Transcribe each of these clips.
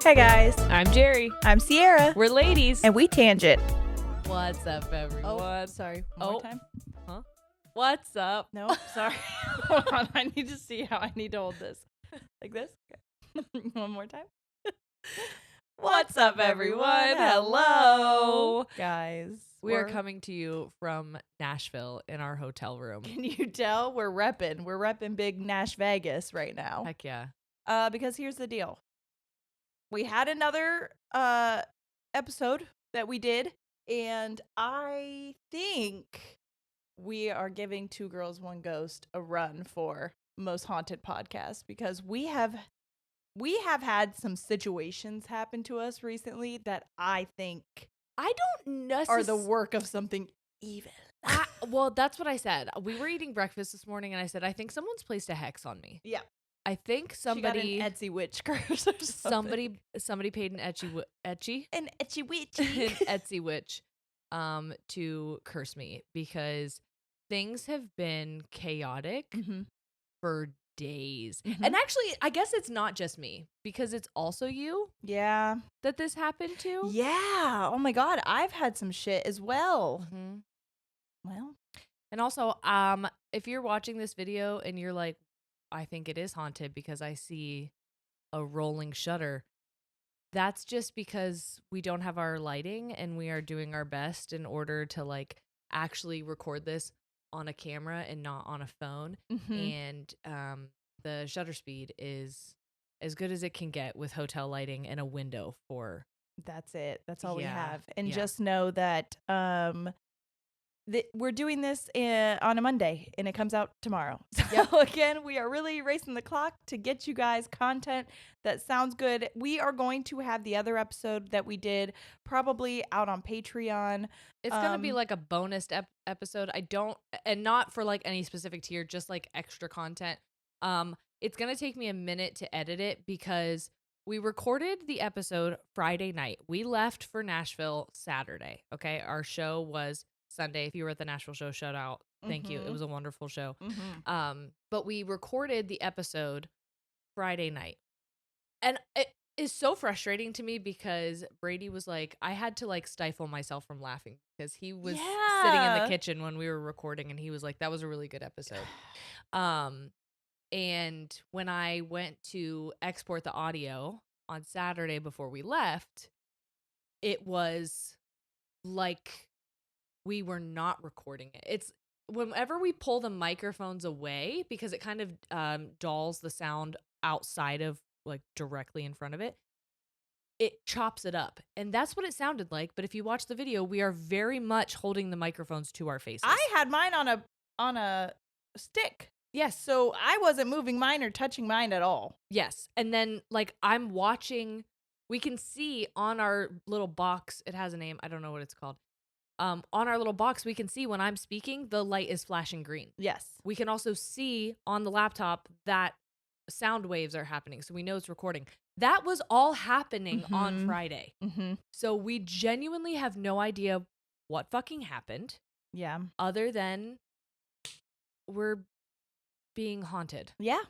Hey guys, I'm Jerry. I'm Sierra, We're ladies. and we tangent. What's up, everyone? Oh, sorry. One more time. Huh? What's up? No, sorry. Hold on. I need to see how I need to hold this. Like this? Okay. One more time. What's up, everyone? Hello. Guys. We are coming to you from Nashville in our hotel room. Can you tell? We're repping. We're repping big Nash Vegas right now. Heck yeah. Because here's the deal. We had another episode that we did, and I think we are giving Two Girls, One Ghost a run for most haunted podcast because we have had some situations happen to us recently that I think I don't know are the work of something evil. Well, that's what I said. We were eating breakfast this morning, and I said, I think someone's placed a hex on me. Yeah. I think somebody She got an Etsy witch curse or something. somebody paid an Etsy An Etsy witch. an Etsy witch to curse me because things have been chaotic for days. And actually, I guess it's not just me because it's also you. Yeah. That this happened to. Yeah. Oh my God. I've had some shit as well. Well. And also, if you're watching this video and you're like, I think it is haunted because I see a rolling shutter. That's just because we don't have our lighting and we are doing our best in order to like actually record this on a camera and not on a phone. And the shutter speed is as good as it can get with hotel lighting and a window for. That's it. That's all we have. And just know that we're doing this on a Monday and it comes out tomorrow. So again, we are really racing the clock to get you guys content that sounds good. We are going to have the other episode that we did probably out on Patreon. It's going to be like a bonus episode. And not for like any specific tier, just like extra content. It's going to take me a minute to edit it because we recorded the episode Friday night. We left for Nashville Saturday. Okay. Our show was Sunday. If you were at the Nashville show, shout out. Thank you. It was a wonderful show. But we recorded the episode Friday night. And it is so frustrating to me because Brady was like, I had to like stifle myself from laughing because he was sitting in the kitchen when we were recording and he was like, that was a really good episode. And when I went to export the audio on Saturday before we left, it was like we were not recording it. It's whenever we pull the microphones away because it kind of dulls the sound outside of like directly in front of it, it chops it up. And that's what it sounded like. But if you watch the video, we are very much holding the microphones to our faces. I had mine on a stick. Yes. So I wasn't moving mine or touching mine at all. Yes. And then like I'm watching, we can see on our little box, it has a name, I don't know what it's called. On our little box, we can see when I'm speaking, the light is flashing green. Yes. We can also see on the laptop that sound waves are happening. So we know it's recording. That was all happening on Friday. So we genuinely have no idea what fucking happened. Yeah. Other than we're being haunted. Yeah.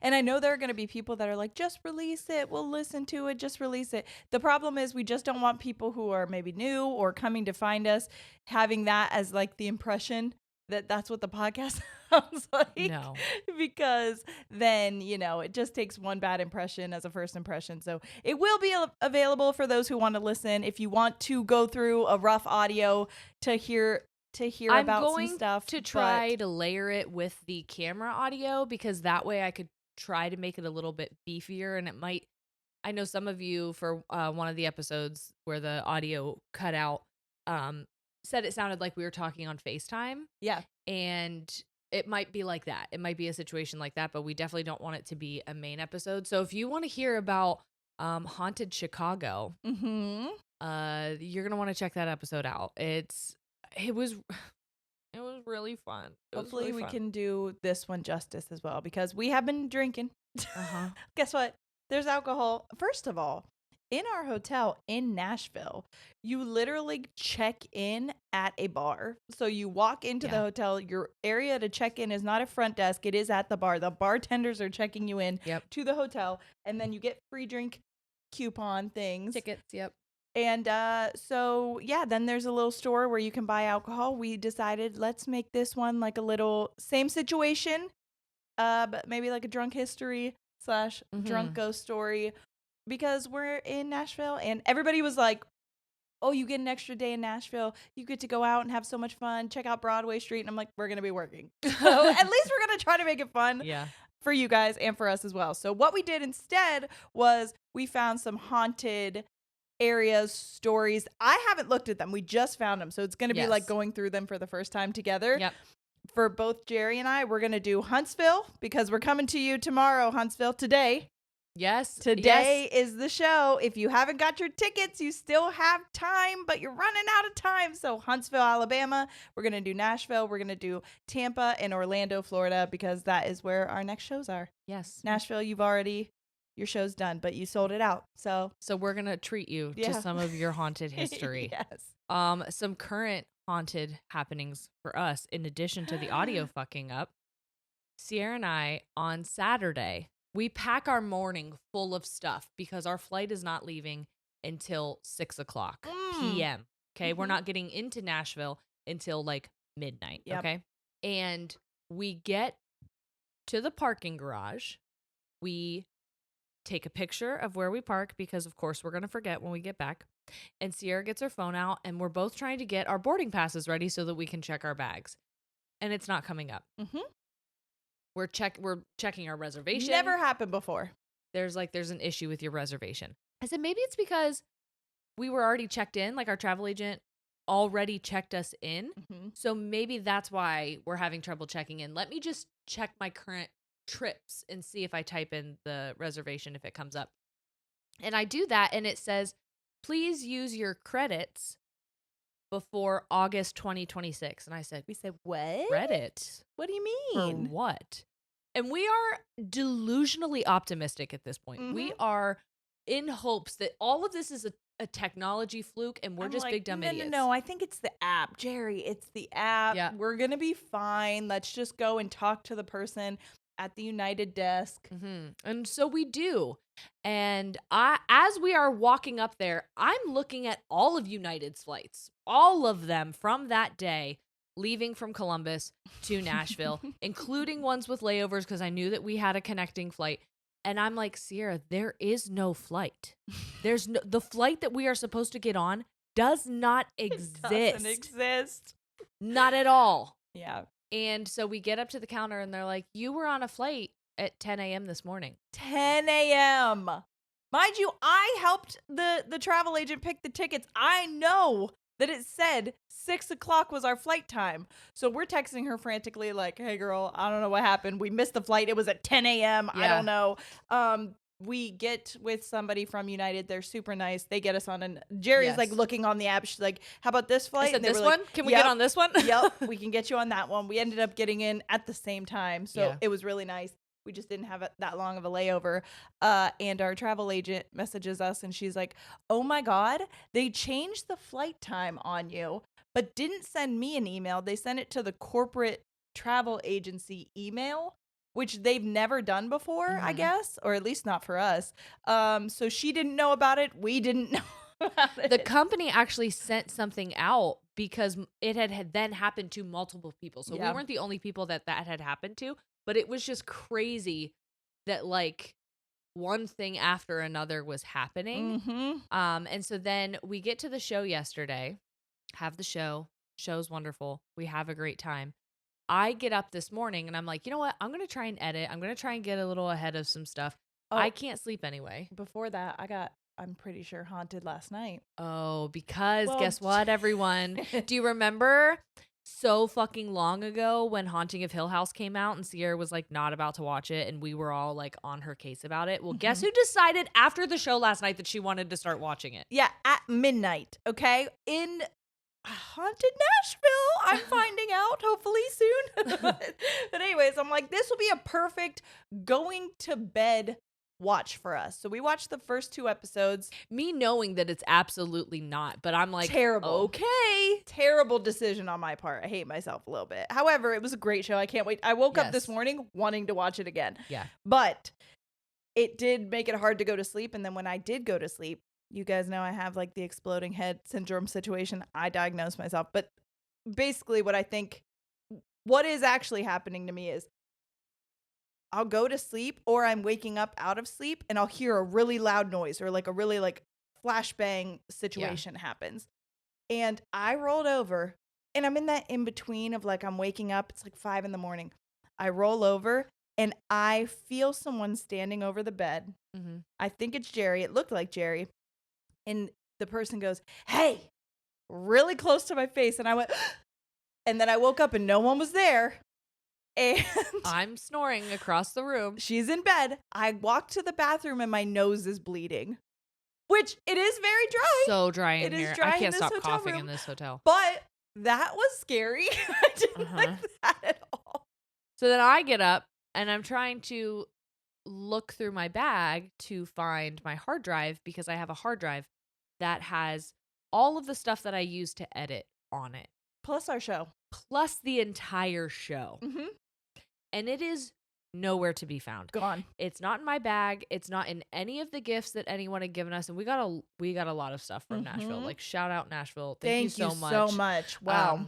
And I know there are going to be people that are like, just release it. We'll listen to it. Just release it. The problem is we just don't want people who are maybe new or coming to find us having that as like the impression that that's what the podcast sounds like. No. Because then, it just takes one bad impression as a first impression. So it will be available for those who want to listen. If you want to go through a rough audio to hear about some stuff. I'm going to try to layer it with the camera audio because that way I could try to make it a little bit beefier and it might, I know some of you for one of the episodes where the audio cut out said it sounded like we were talking on FaceTime. Yeah. And it might be like that. It might be a situation like that, but we definitely don't want it to be a main episode. So if you want to hear about Haunted Chicago, you're going to want to check that episode out. It was really fun. Hopefully we can do this one justice as well because we have been drinking. Guess what? There's alcohol. First of all, in our hotel in Nashville, you literally check in at a bar. So you walk into the hotel. Your area to check in is not a front desk. It is at the bar. The bartenders are checking you in to the hotel. And then you get free drink coupon things. Tickets, yep. And so, yeah, then there's a little store where you can buy alcohol. We decided let's make this one like a little same situation, but maybe like a drunk history / drunk ghost story, because we're in Nashville and everybody was like, oh, you get an extra day in Nashville. You get to go out and have so much fun. Check out Broadway Street. And I'm like, we're going to be working. So at least we're going to try to make it fun for you guys and for us as well. So what we did instead was we found some haunted areas, stories. I haven't looked at them. We just found them. So it's going to be like going through them for the first time together. Yep. For both Jerry and I, we're going to do Huntsville because we're coming to you tomorrow, Huntsville, today. Yes. Today is the show. If you haven't got your tickets, you still have time, but you're running out of time. So Huntsville, Alabama, we're going to do Nashville, we're going to do Tampa and Orlando, Florida, because that is where our next shows are. Yes. Nashville, your show's done, but you sold it out. So we're going to treat you to some of your haunted history. Yes. Some current haunted happenings for us, in addition to the audio fucking up. Sierra and I, on Saturday, we pack our morning full of stuff because our flight is not leaving until 6:00 p.m. Okay. We're not getting into Nashville until like midnight. Yep. Okay. And we get to the parking garage. We take a picture of where we park because, of course, we're going to forget when we get back. And Sierra gets her phone out and we're both trying to get our boarding passes ready so that we can check our bags. And it's not coming up. Mm-hmm. We're checking our reservation. Never happened before. There's an issue with your reservation. I said, maybe it's because we were already checked in, like our travel agent already checked us in. Mm-hmm. So maybe that's why we're having trouble checking in. Let me just check my current trips and see if I type in the reservation, if it comes up. And I do that and it says, please use your credits before August 2026. And I said, we said, what? Credit? What do you For mean? what? And we are delusionally optimistic at this point. Mm-hmm. We are in hopes that all of this is a technology fluke and we're just big dumb idiots. No, I think it's the app. Jerry, it's the app. Yeah. We're going to be fine. Let's just go and talk to the person at the United desk. Mm-hmm. And so we do. And as we are walking up there, I'm looking at all of United's flights, all of them from that day, leaving from Columbus to Nashville, including ones with layovers because I knew that we had a connecting flight. And I'm like, Sierra, there is no flight. The flight that we are supposed to get on does not exist. It doesn't exist. Not at all. Yeah. And so we get up to the counter and they're like, you were on a flight at 10 a.m. this morning. 10 a.m. Mind you, I helped the travel agent pick the tickets. I know that it said 6:00 was our flight time. So we're texting her frantically like, hey, girl, I don't know what happened. We missed the flight. It was at 10 a.m. Yeah. I don't know. We get with somebody from United. They're super nice. They get us on Jerry's like looking on the app. She's like, how about this flight? I said, and they this were one? Like, Can we get on this one? Yep, we can get you on that one. We ended up getting in at the same time. So it was really nice. We just didn't have that long of a layover. And our travel agent messages us and she's like, oh my God, they changed the flight time on you, but didn't send me an email. They sent it to the corporate travel agency email, which they've never done before, I guess, or at least not for us. So she didn't know about it. We didn't know about it. The company actually sent something out because it had then happened to multiple people. So we weren't the only people that had happened to, but it was just crazy that like one thing after another was happening. Mm-hmm. And so then we get to the show yesterday, have the show's wonderful. We have a great time. I get up this morning and I'm like, you know what? I'm going to try and edit. I'm going to try and get a little ahead of some stuff. Oh, I can't sleep anyway. Before that, I'm pretty sure haunted last night. Oh, because guess what, everyone? Do you remember so fucking long ago when Haunting of Hill House came out and Sierra was like not about to watch it and we were all like on her case about it? Well, guess who decided after the show last night that she wanted to start watching it? Yeah, at midnight, okay? In haunted Nashville, I'm finding out hopefully soon. But anyways, I'm like, this will be a perfect going to bed watch for us. So we watched the first 2 episodes. Me knowing that it's absolutely not, but I'm like, terrible. Okay. Terrible decision on my part. I hate myself a little bit. However, it was a great show. I can't wait. I woke up this morning wanting to watch it again. Yeah. But it did make it hard to go to sleep. And then when I did go to sleep, you guys know I have like the exploding head syndrome situation. I diagnosed myself. But basically what is actually happening to me is I'll go to sleep or I'm waking up out of sleep and I'll hear a really loud noise or like a really like flashbang situation happens. And I rolled over and I'm in that in between of like I'm waking up. It's like 5 a.m. I roll over and I feel someone standing over the bed. Mm-hmm. I think it's Jerry. It looked like Jerry. And the person goes, "Hey," really close to my face. And I went, and then I woke up and no one was there. And I'm snoring across the room. She's in bed. I walk to the bathroom and my nose is bleeding, which it is very dry. So dry in It is here. dry I in can't this stop hotel coughing room. in this hotel. But that was scary. I didn't like that at all. So then I get up and I'm trying to look through my bag to find my hard drive because I have a hard drive that has all of the stuff that I use to edit on it. Plus our show. Plus the entire show. Mm-hmm. And it is nowhere to be found. Gone. It's not in my bag. It's not in any of the gifts that anyone had given us. And we got a lot of stuff from Nashville. Like, shout out Nashville. Thank you so much. Wow.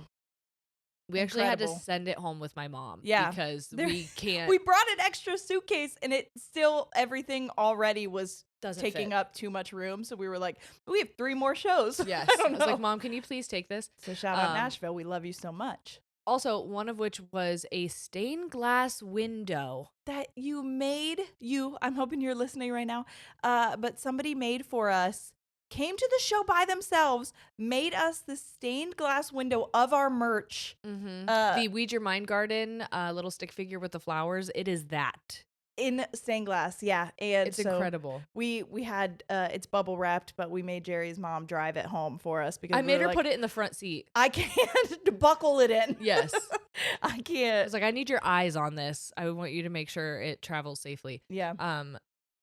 We actually had to send it home with my mom. Yeah. Because we can't. We brought an extra suitcase and it still, everything already was taking fit up too much room. So we were like, we have 3 more shows. Yes. I was like, Mom, can you please take this? So shout out Nashville. We love you so much. Also, one of which was a stained glass window that you made. I'm hoping you're listening right now. But somebody made for us, came to the show by themselves, made us the stained glass window of our merch. Mm-hmm. The Weed Your Mind Garden little stick figure with the flowers. It is that. In stained glass, yeah. And it's incredible. We had it's bubble wrapped, but we made Jerry's mom drive it home for us because I made her put it in the front seat. I can't buckle it in. Yes. I can't. I was like, I need your eyes on this. I want you to make sure it travels safely. Yeah.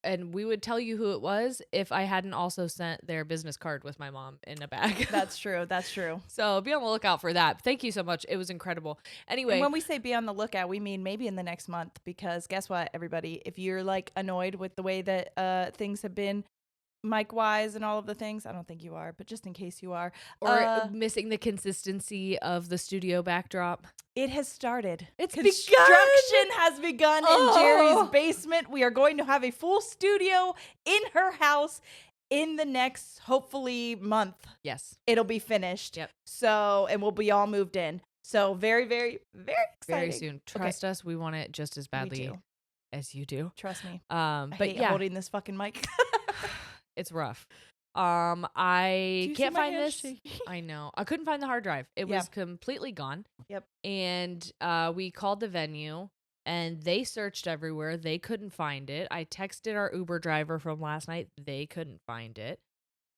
And we would tell you who it was if I hadn't also sent their business card with my mom in a bag. That's true. That's true. So be on the lookout for that. Thank you so much. It was incredible. Anyway. And when we say be on the lookout, we mean maybe in the next month, because guess what, everybody? If you're like annoyed with the way that things have been mic wise and all of the things, I don't think you are, but just in case you are. Or missing the consistency of the studio backdrop. It has started. Construction has begun in Jerry's basement. We are going to have a full studio in her house in the next, hopefully, month. Yes. It'll be finished. Yep. So, and we'll be all moved in. So very, very, very exciting. Very soon. Trust us. We want it just as badly as you do. Trust me. But I hate holding this fucking mic. It's rough. I can't find this. Shaky? I know. I couldn't find the hard drive. It was completely gone. Yep. And we called the venue and they searched everywhere. They couldn't find it. I texted our Uber driver from last night. They couldn't find it.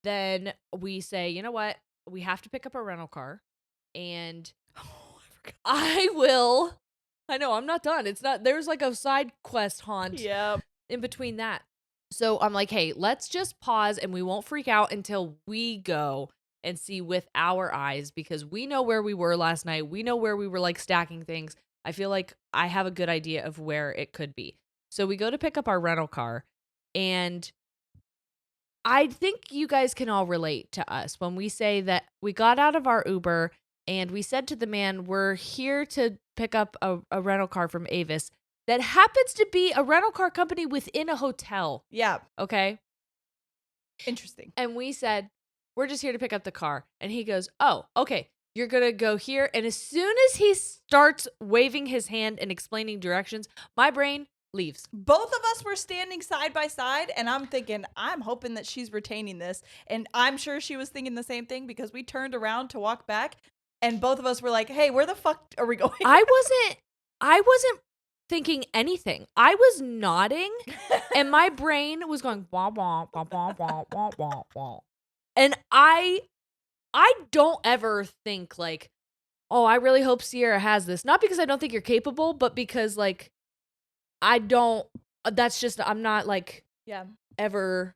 Then we say, you know what? We have to pick up a rental car. And I know, I'm not done. It's not, there's like a side quest haunt in between that. So I'm like, hey, let's just pause and we won't freak out until we go and see with our eyes, because we know where we were last night. We know where we were like stacking things. I feel like I have a good idea of where it could be. So we go to pick up our rental car, and I think you guys can all relate to us when we say that we got out of our Uber and we said to the man, we're here to pick up a rental car from Avis. That happens to be a rental car company within a hotel. Yeah. Okay. Interesting. And we said, we're just here to pick up the car. And he goes, oh, okay. You're going to go here. And as soon as he starts waving his hand and explaining directions, my brain leaves. Both of us were standing side by side, and I'm thinking, I'm hoping that she's retaining this. And I'm sure she was thinking the same thing, because we turned around to walk back, and both of us were like, hey, where the fuck are we going? I wasn't thinking anything. I was nodding and my brain was going wah wah wah wah wah wah wah wah. And I don't ever think like, oh, I really hope Sierra has this. Not because I don't think you're capable, but because like I'm not like ever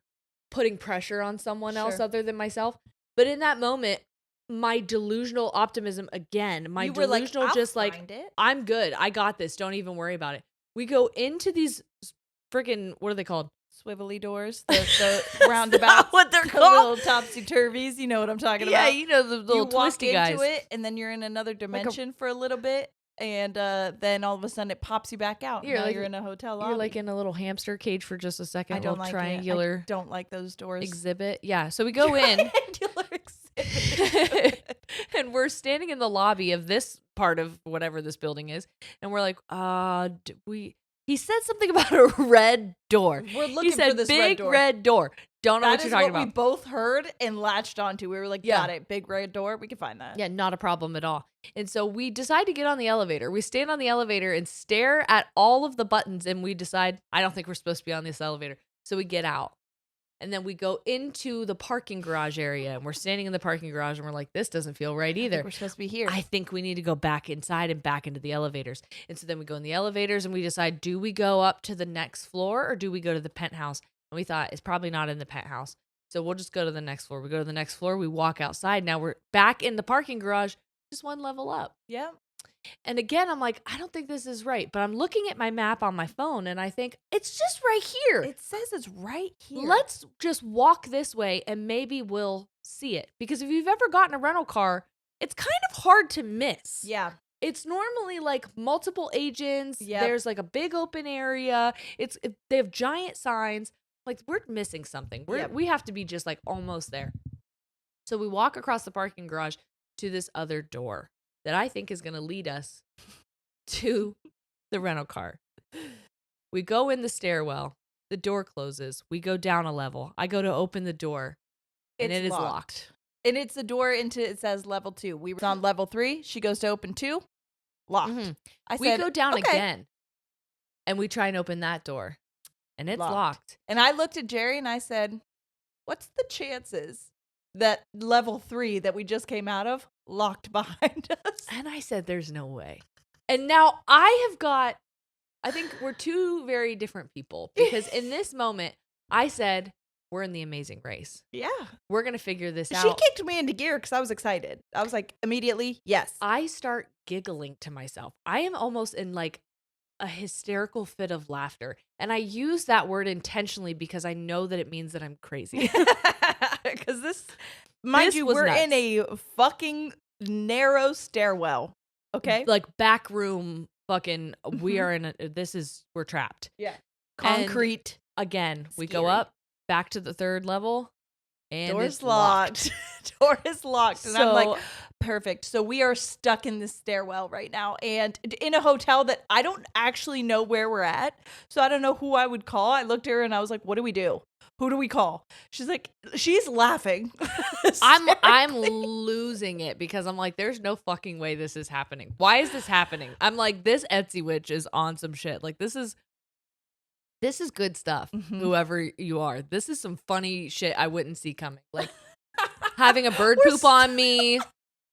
putting pressure on someone else other than myself. But in that moment, my delusional optimism again, I'm good. I got this. Don't even worry about it. We go into these freaking, what are they called? swivelly doors, the roundabout, what they're the called. little topsy turvies. You know what I'm talking Yeah, about. you know the little You walk twisty into guys. it, and then you're in another dimension for a little bit, and then all of a sudden it pops you back out. You're Now like- you're in a hotel lobby. You're like in a little hamster cage for just a second. I don't little like triangular it. I don't like those doors. exhibit. Yeah, so we go in. Triangular exhibit. And we're standing in the lobby of this part of whatever this building is, and we're like, he said something about a red door. We're He looking said for this big red door. Don't know That what you're is talking what we about. both heard and latched onto. We were like, Yeah. got it. Big red door. We can find that. Yeah, not a problem at all. And so we decide to get on the elevator. We stand on the elevator and stare at all of the buttons, and we decide, I don't think we're supposed to be on this elevator. So we get out. And then we go into the parking garage area, and we're standing in the parking garage, and we're like, this doesn't feel right I think either. we're supposed to be here. I think we need to go back inside and back into the elevators. And so then we go in the elevators, and we decide, do we go up to the next floor or do we go to the penthouse? And we thought it's probably not in the penthouse. So we'll just go to the next floor. We go to the next floor. We walk outside. Now we're back in the parking garage, just one level up. Yeah. And again, I'm like, I don't think this is right. But I'm looking at my map on my phone, and I think it's just right here. It says it's right here. Let's just walk this way, and maybe we'll see it. Because if you've ever gotten a rental car, it's kind of hard to miss. Yeah. It's normally like multiple agents. Yep. There's like a big open area. They have giant signs. Like, we're missing something. Yep. We have to be just like almost there. So we walk across the parking garage to this other door that I think is going to lead us to the rental car. We go in the stairwell. The door closes. We go down a level. I go to open the door, and it is locked. And it's the door into, it says level 2. We were on level 3. She goes to open 2. Locked. Mhm. I We said, go down okay. again, and we try and open that door, and it's locked. And I looked at Jerry and I said, what's the chances that level 3 that we just came out of locked behind us? And I said, there's no way. And now I think we're two very different people, because in this moment, I said, we're in the Amazing Race. Yeah. We're going to figure this She out. kicked me into gear because I was excited. I was like, immediately, yes. I start giggling to myself. I am almost in like a hysterical fit of laughter. And I use that word intentionally because I know that it means that I'm crazy. Because mind This you, was we're nuts. in a fucking narrow stairwell. Okay. Like back room fucking, we Mhm. are in we're trapped. Yeah. And Concrete. again, we go Scary. up back to the third level, and Door's it's locked. Door is locked. And I'm So- like, perfect. So we are stuck in this stairwell right now and in a hotel that I don't actually know where we're at. So I don't know who I would call. I looked at her and I was like, what do we do? Who do we call? She's like, she's laughing. I'm losing it because I'm like, there's no fucking way this is happening. Why is this happening? I'm like, this Etsy witch is on some shit. Like, this is good stuff. Mhm. Whoever you are, this is some funny shit I wouldn't see coming. Like having a bird We're poop on me.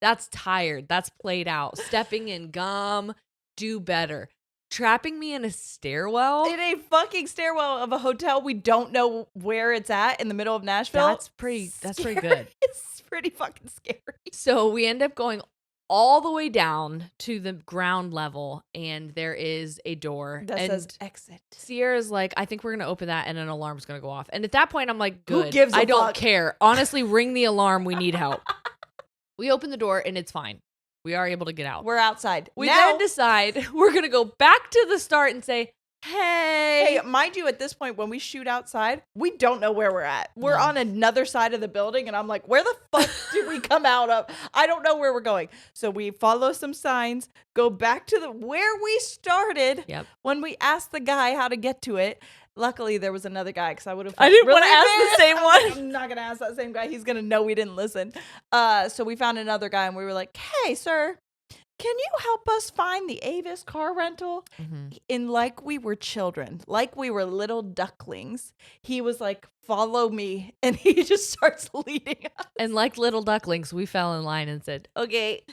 That's tired. That's played out. Stepping in gum. Do better. Trapping me in a stairwell. in a fucking stairwell of a hotel we don't know where it's at in the middle of Nashville. That's pretty Scary. good. It's pretty fucking scary. So we end up going all the way down to the ground level, and there is a door That and says exit. Sierra's like, I think we're gonna open that and an alarm's gonna go off. And at that point I'm like, Who good. gives a I don't fuck? care. Honestly, ring the alarm. We need help. We open the door and it's fine. We are able to get out. We're outside. We now, then decide we're gonna go back to the start and say, hey, mind you, at this point, when we shoot outside, we don't know where we're at. We're No. on another side of the building, and I'm like, where the fuck did we come out of? I don't know where we're going. So we follow some signs, go back to where we started Yep. when we asked the guy how to get to it. Luckily, there was another guy because I would have. I didn't really wanna ask the embarrassed. same I was like, one. I'm not gonna ask that same guy. He's gonna know we didn't listen. So we found another guy, and we were like, "Hey, sir, can you help us find the Avis car rental?" And like we were children, like we were little ducklings, he was like, "Follow me," and he just starts leading us. And like little ducklings, we fell in line and said, okay.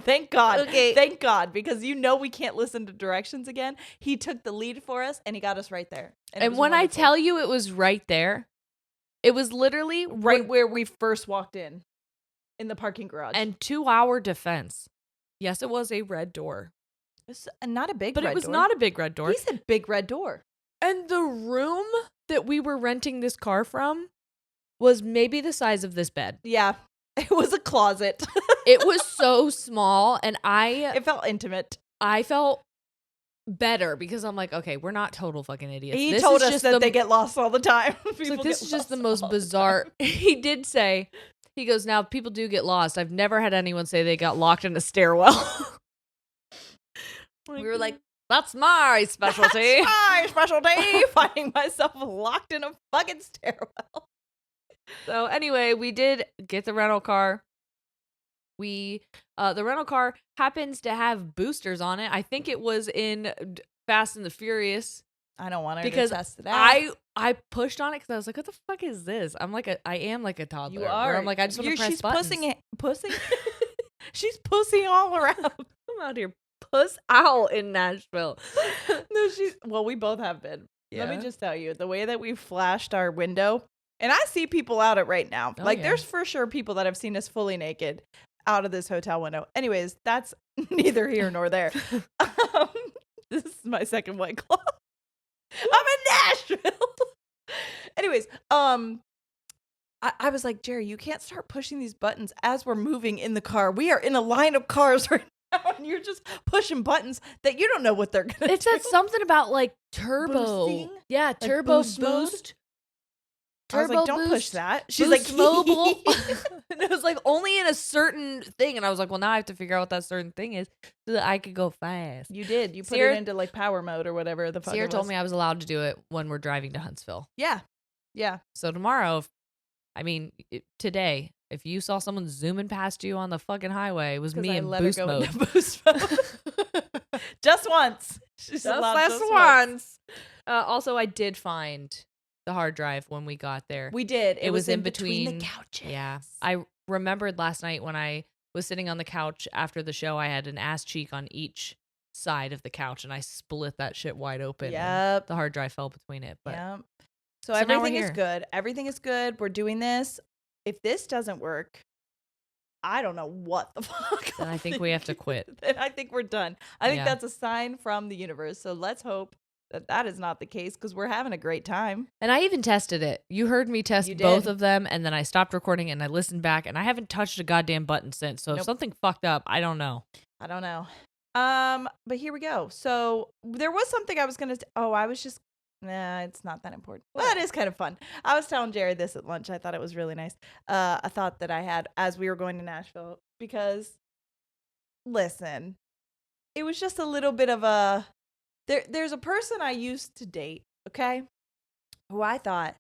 Thank God. Okay. Thank God, because we can't listen to directions again. He took the lead for us, and he got us right there. it And was when I wonderful. tell you it was right there, it was literally right where we first walked in the parking garage, And to our defense, yes, it was a red door, it's not a big, but red it was door. not a big red door. He said big red door. And the room that we were renting this car from was maybe the size of this bed. Yeah. It was a closet. It was so small, and It felt intimate. I felt better because I'm like, okay, we're not total fucking idiots. He This told is us just that they get lost all the time. So this is just the most bizarre. He did say, he goes, now people do get lost. I've never had anyone say they got locked in a stairwell. We were like, that's my specialty. That's my specialty. Finding myself locked in a fucking stairwell. So anyway, we did get the rental car. The rental car happens to have boosters on it. I think it was in Fast and the Furious. I don't want her Because to test it out. I pushed on it because I was like, what the fuck is this? I am like a toddler. You are. Where I'm like, I just want to press buttons. Pussing? She's pussing all around. I'm out here puss out in Nashville. Well, we both have been. Yeah. Let me just tell you, the way that we flashed our window, and I see people out it right now. Oh, yeah. There's for sure people that have seen us fully naked out of this hotel window. Anyways, that's neither here nor there. This is my second White Claw. I'm in Nashville. Anyways, I was like, Jerry, you can't start pushing these buttons as we're moving in the car. We are in a line of cars right now, and you're just pushing buttons that you don't know what they're gonna do. It said something about like turbo. Boosting? Yeah, Like turbo boost mode? boost. I was like, Turbo don't push boost, that. She's boost like, mobile. And it was like only in a certain thing. And I was like, well, now I have to figure out what that certain thing is so that I could go fast. You did. You put Sierra- it into like power mode or whatever the fuck. Sierra it told was. me I was allowed to do it when we're driving to Huntsville. Yeah. Yeah. So tomorrow, today, if you saw someone zooming past you on the fucking highway, it was me in boost mode. Boost mode. Just once. She's allowed Just just once. Also, I did find the hard drive when we got there. We did. It was in between the couches. Yeah. I remembered last night when I was sitting on the couch after the show, I had an ass cheek on each side of the couch and I split that shit wide open. Yep. The hard drive fell between it. But Yep. So So now we're everything is here. good. Everything is good. We're doing this. If this doesn't work, I don't know what the fuck. Then I think we have to quit. Then I think we're done. I think Yeah. that's a sign from the universe. So let's hope that that is not the case because we're having a great time. And I even tested it. You heard me test You both did. of them, and then I stopped recording and I listened back, and I haven't touched a goddamn button since. So if Nope. something fucked up, I don't know. I don't know. But here we go. So there was something I was gonna. I was just. Nah, it's not that important. But it is kind of fun. I was telling Jerry this at lunch. I thought it was really nice. A thought that I had as we were going to Nashville because, listen, it was just a little bit of a. There's a person I used to date, okay, who I thought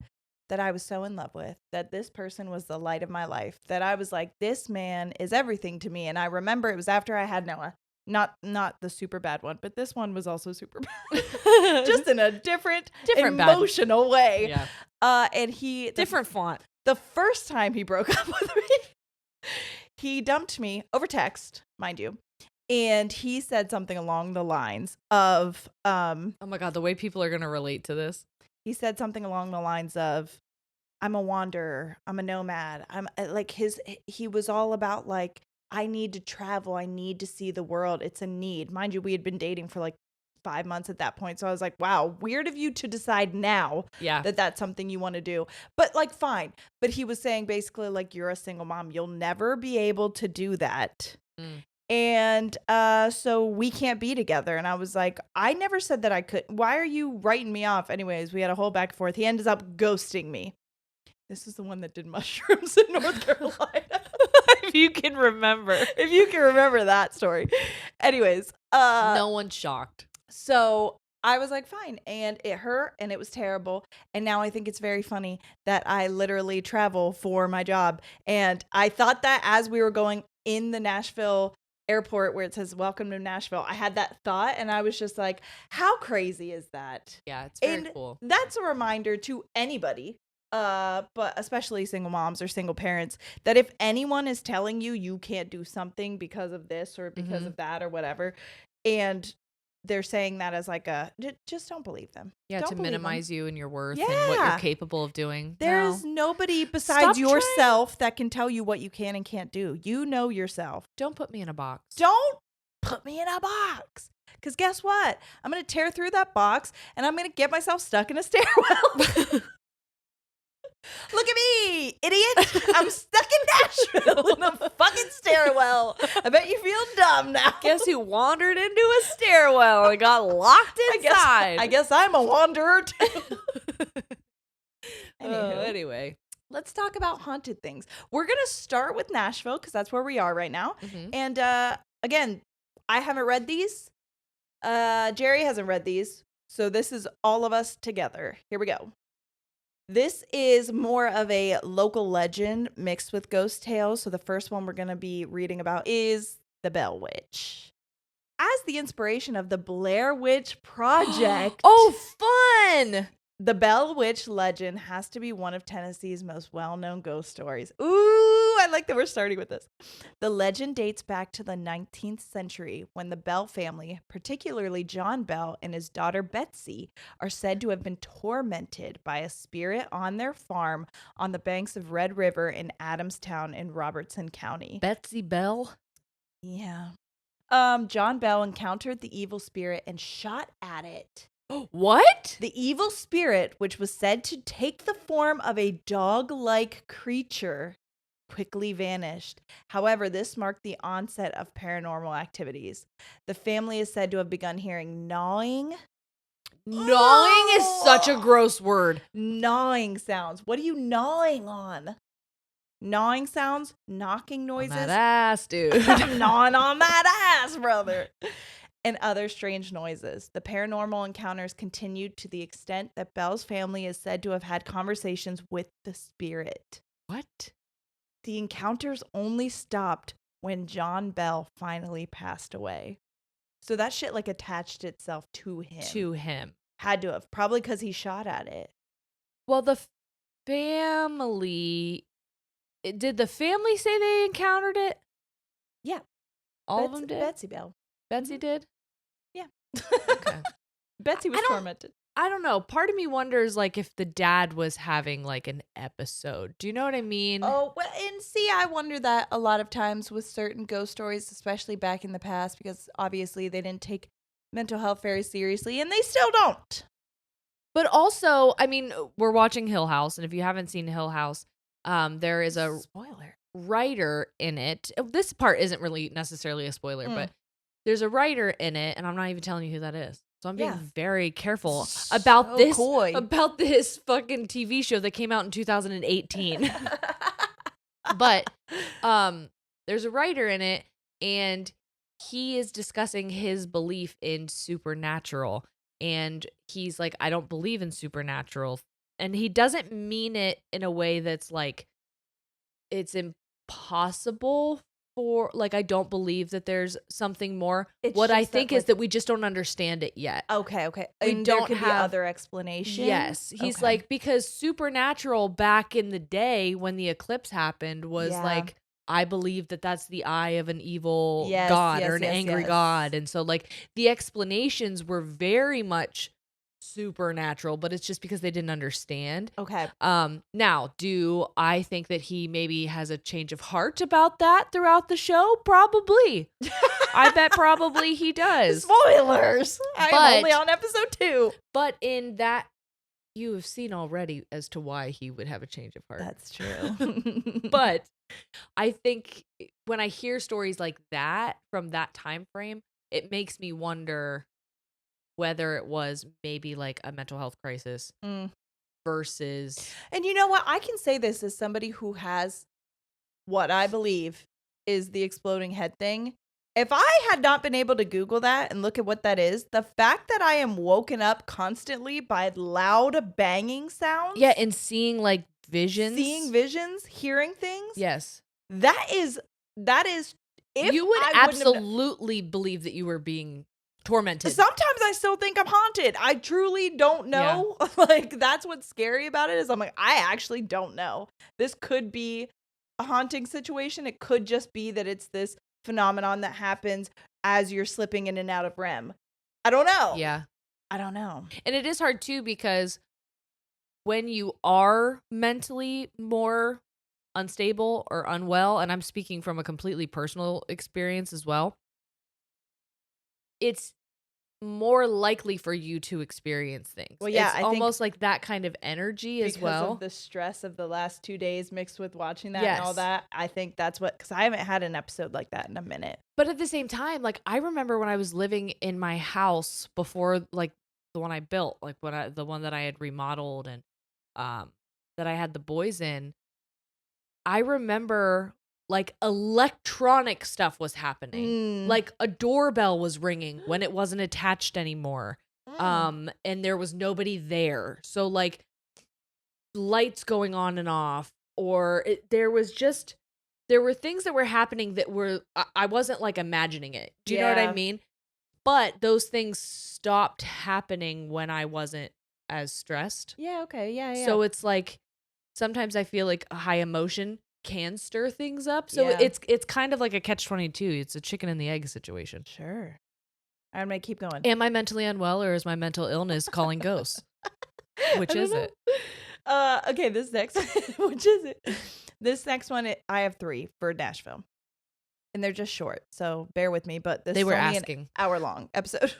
that I was so in love with, that this person was the light of my life, that I was like, this man is everything to me. And I remember it was after I had Noah. Not the super bad one, but this one was also super bad. Just in a different bad. emotional way. Yeah. And he Different font. the first time he broke up with me, he dumped me over text, mind you. And he said something along the lines of Oh my God, the way people are going to relate to this. he said something along the lines of, I'm a wanderer, I'm a nomad. I'm like he was all about like, I need to travel, I need to see the world. It's a need. Mind you, we had been dating for like 5 months at that point. So I was like, wow, weird of you to decide now Yeah. that that's something you want to do. But like, fine. But he was saying basically like, you're a single mom. You'll never be able to do that. Mm. And so we can't be together. And I was like, I never said that I could. Why are you writing me off? Anyways, we had a whole back and forth. He ended up ghosting me. This is the one that did mushrooms in North Carolina. If you can remember. If you can remember that story. Anyways, No one's shocked. so I was like, fine. And it hurt and it was terrible. And now I think it's very funny that I literally travel for my job. And I thought that as we were going in the Nashville airport where it says, welcome to Nashville, I had that thought. And I was just like, how crazy is that? Yeah, it's very And cool. that's a reminder to anybody, but especially single moms or single parents, that if anyone is telling you you can't do something because of this or because Mhm. of that or whatever, and they're saying that as like just don't believe them. Yeah, Don't to believe them. minimize you and your worth and what Yeah. you're capable of doing. There's No, nobody besides Stop trying. yourself that can tell you what you can and can't do. You know yourself. don't put me in a box. Don't put me in a box. Because guess what? I'm going to tear through that box and I'm going to get myself stuck in a stairwell. Look at me, idiot. I'm stuck in Nashville in a fucking stairwell. I bet you feel dumb now. Guess who wandered into a stairwell and got locked inside? I guess I'm a wanderer too. Anyway. Let's talk about haunted things. We're going to start with Nashville because that's where we are right now. Mhm. And again, I haven't read these. Jerry hasn't read these. So this is all of us together. Here we go. This is more of a local legend mixed with ghost tales. So the first one we're going to be reading about is the Bell Witch. As the inspiration of the Blair Witch Project. Oh, fun! The Bell Witch legend has to be one of Tennessee's most well-known ghost stories. Ooh, I like that we're starting with this. The legend dates back to the 19th century when the Bell family, particularly John Bell and his daughter Betsy, are said to have been tormented by a spirit on their farm on the banks of Red River in Adamstown in Robertson County. Betsy Bell? Yeah. John Bell encountered the evil spirit and shot at it. What? The evil spirit, which was said to take the form of a dog-like creature, quickly vanished. However, this marked the onset of paranormal activities. The family is said to have begun hearing gnawing. Gnawing is such a gross word. Gnawing sounds. What are you gnawing on? Gnawing sounds, knocking noises. On that ass, dude. I'm gnawing on that ass, brother. And other strange noises. The paranormal encounters continued to the extent that Bell's family is said to have had conversations with the spirit. What? The encounters only stopped when John Bell finally passed away. So that shit like attached itself to him. Had to have. Probably because he shot at it. Well, the family... Did the family say they encountered it? Yeah. All of them did? Betsy Bell. Betsy did? Yeah. Okay. Betsy was tormented. I don't know. Part of me wonders, like, if the dad was having, like, an episode. Do you know what I mean? Oh, well, and see, I wonder that a lot of times with certain ghost stories, especially back in the past, because obviously they didn't take mental health very seriously, and they still don't. But also, I mean, we're watching Hill House, and if you haven't seen Hill House, there is a spoiler writer in it. This part isn't really necessarily a spoiler, but there's a writer in it, and I'm not even telling you who that is. So I'm being very careful about about this fucking TV show that came out in 2018. But there's a writer in it, and he is discussing his belief in supernatural. And he's like, I don't believe in supernatural. And he doesn't mean it in a way that's like, it's impossible for, like, I don't believe that there's something more. What I think is that we just don't understand it yet. Okay. We don't there could have be other explanation. Yes. He's like, because supernatural back in the day when the eclipse happened was like, I believe that that's the eye of an evil god or an angry god. And so, like, the explanations were very much supernatural, but it's just because they didn't understand. Okay. Now, do I think that he maybe has a change of heart about that throughout the show? Probably. I bet probably he does. Spoilers. I'm only on episode 2. But in that, you have seen already as to why he would have a change of heart. That's true. But I think when I hear stories like that from that time frame, it makes me wonder whether it was maybe like a mental health crisis versus. And you know what? I can say this as somebody who has what I believe is the exploding head thing. If I had not been able to Google that and look at what that is, the fact that I am woken up constantly by loud banging sounds. Yeah, and seeing like visions. Hearing things. Yes. That is if you would absolutely believe that you were being tormented. Sometimes I still think I'm haunted. I truly don't know. Yeah. Like, that's what's scary about it is I'm like, I actually don't know. This could be a haunting situation. It could just be that it's this phenomenon that happens as you're slipping in and out of REM. I don't know. Yeah. I don't know. And it is hard too because when you are mentally more unstable or unwell, and I'm speaking from a completely personal experience as well, it's more likely for you to experience things. Well, yeah, It's I think almost like that kind of energy as because of well. the stress of the last 2 days mixed with watching that and all Yes. that, I think that's what, because I haven't had an episode like that in a minute. But at the same time, like I remember when I was living in my house before, like the one I built, like the one that I had remodeled and um that I had the boys in, I remember like electronic stuff was happening. Mm. Like a doorbell was ringing when it wasn't attached anymore. And there was nobody there. So like lights going on and off, or there were things that were happening that were I wasn't like imagining it. Do you know what I Yeah. mean? But those things stopped happening when I wasn't as stressed. Yeah, okay. Yeah. So it's like sometimes I feel like a high emotion can stir things up. So Yeah. it's kind of like a catch-22. It's a chicken and the egg situation. Sure. I'm going to keep going. Am I mentally unwell or is my mental illness calling ghosts? Which is it? Okay, this next which is it? This next one, I have 3 for Nashville. And they're just short, so bear with me. But this They is were only asking. an hour-long episode.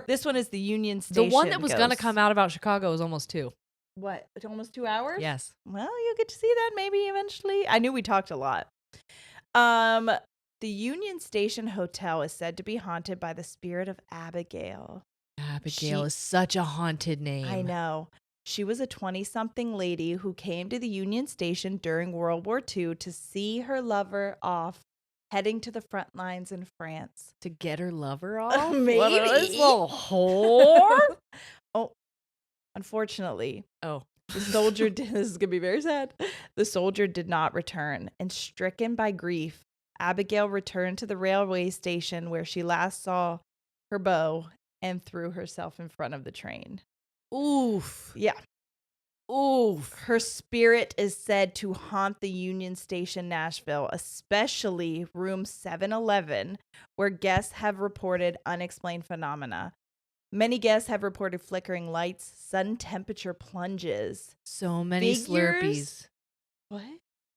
This one is the Union The Station one that was going to ghost. come out about Chicago was almost 2. What? It's almost 2 hours? Yes. Well, you'll get to see that maybe eventually. I knew we talked a lot. The Union Station Hotel is said to be haunted by the spirit of Abigail. Abigail is such a haunted name. I know. She was a 20-something lady who came to the Union Station during World War II to see her lover off, heading to the front lines in France. To get her lover off? Maybe. What is this little whore? Oh, unfortunately, Oh. the soldier this is going to be very sad. The soldier did not return, and stricken by grief, Abigail returned to the railway station where she last saw her beau and threw herself in front of the train. Oof. Yeah. Oof. Her spirit is said to haunt the Union Station, Nashville, especially room 711, where guests have reported unexplained phenomena. Many guests have reported flickering lights, sudden temperature plunges. So many Figures? Slurpees. What?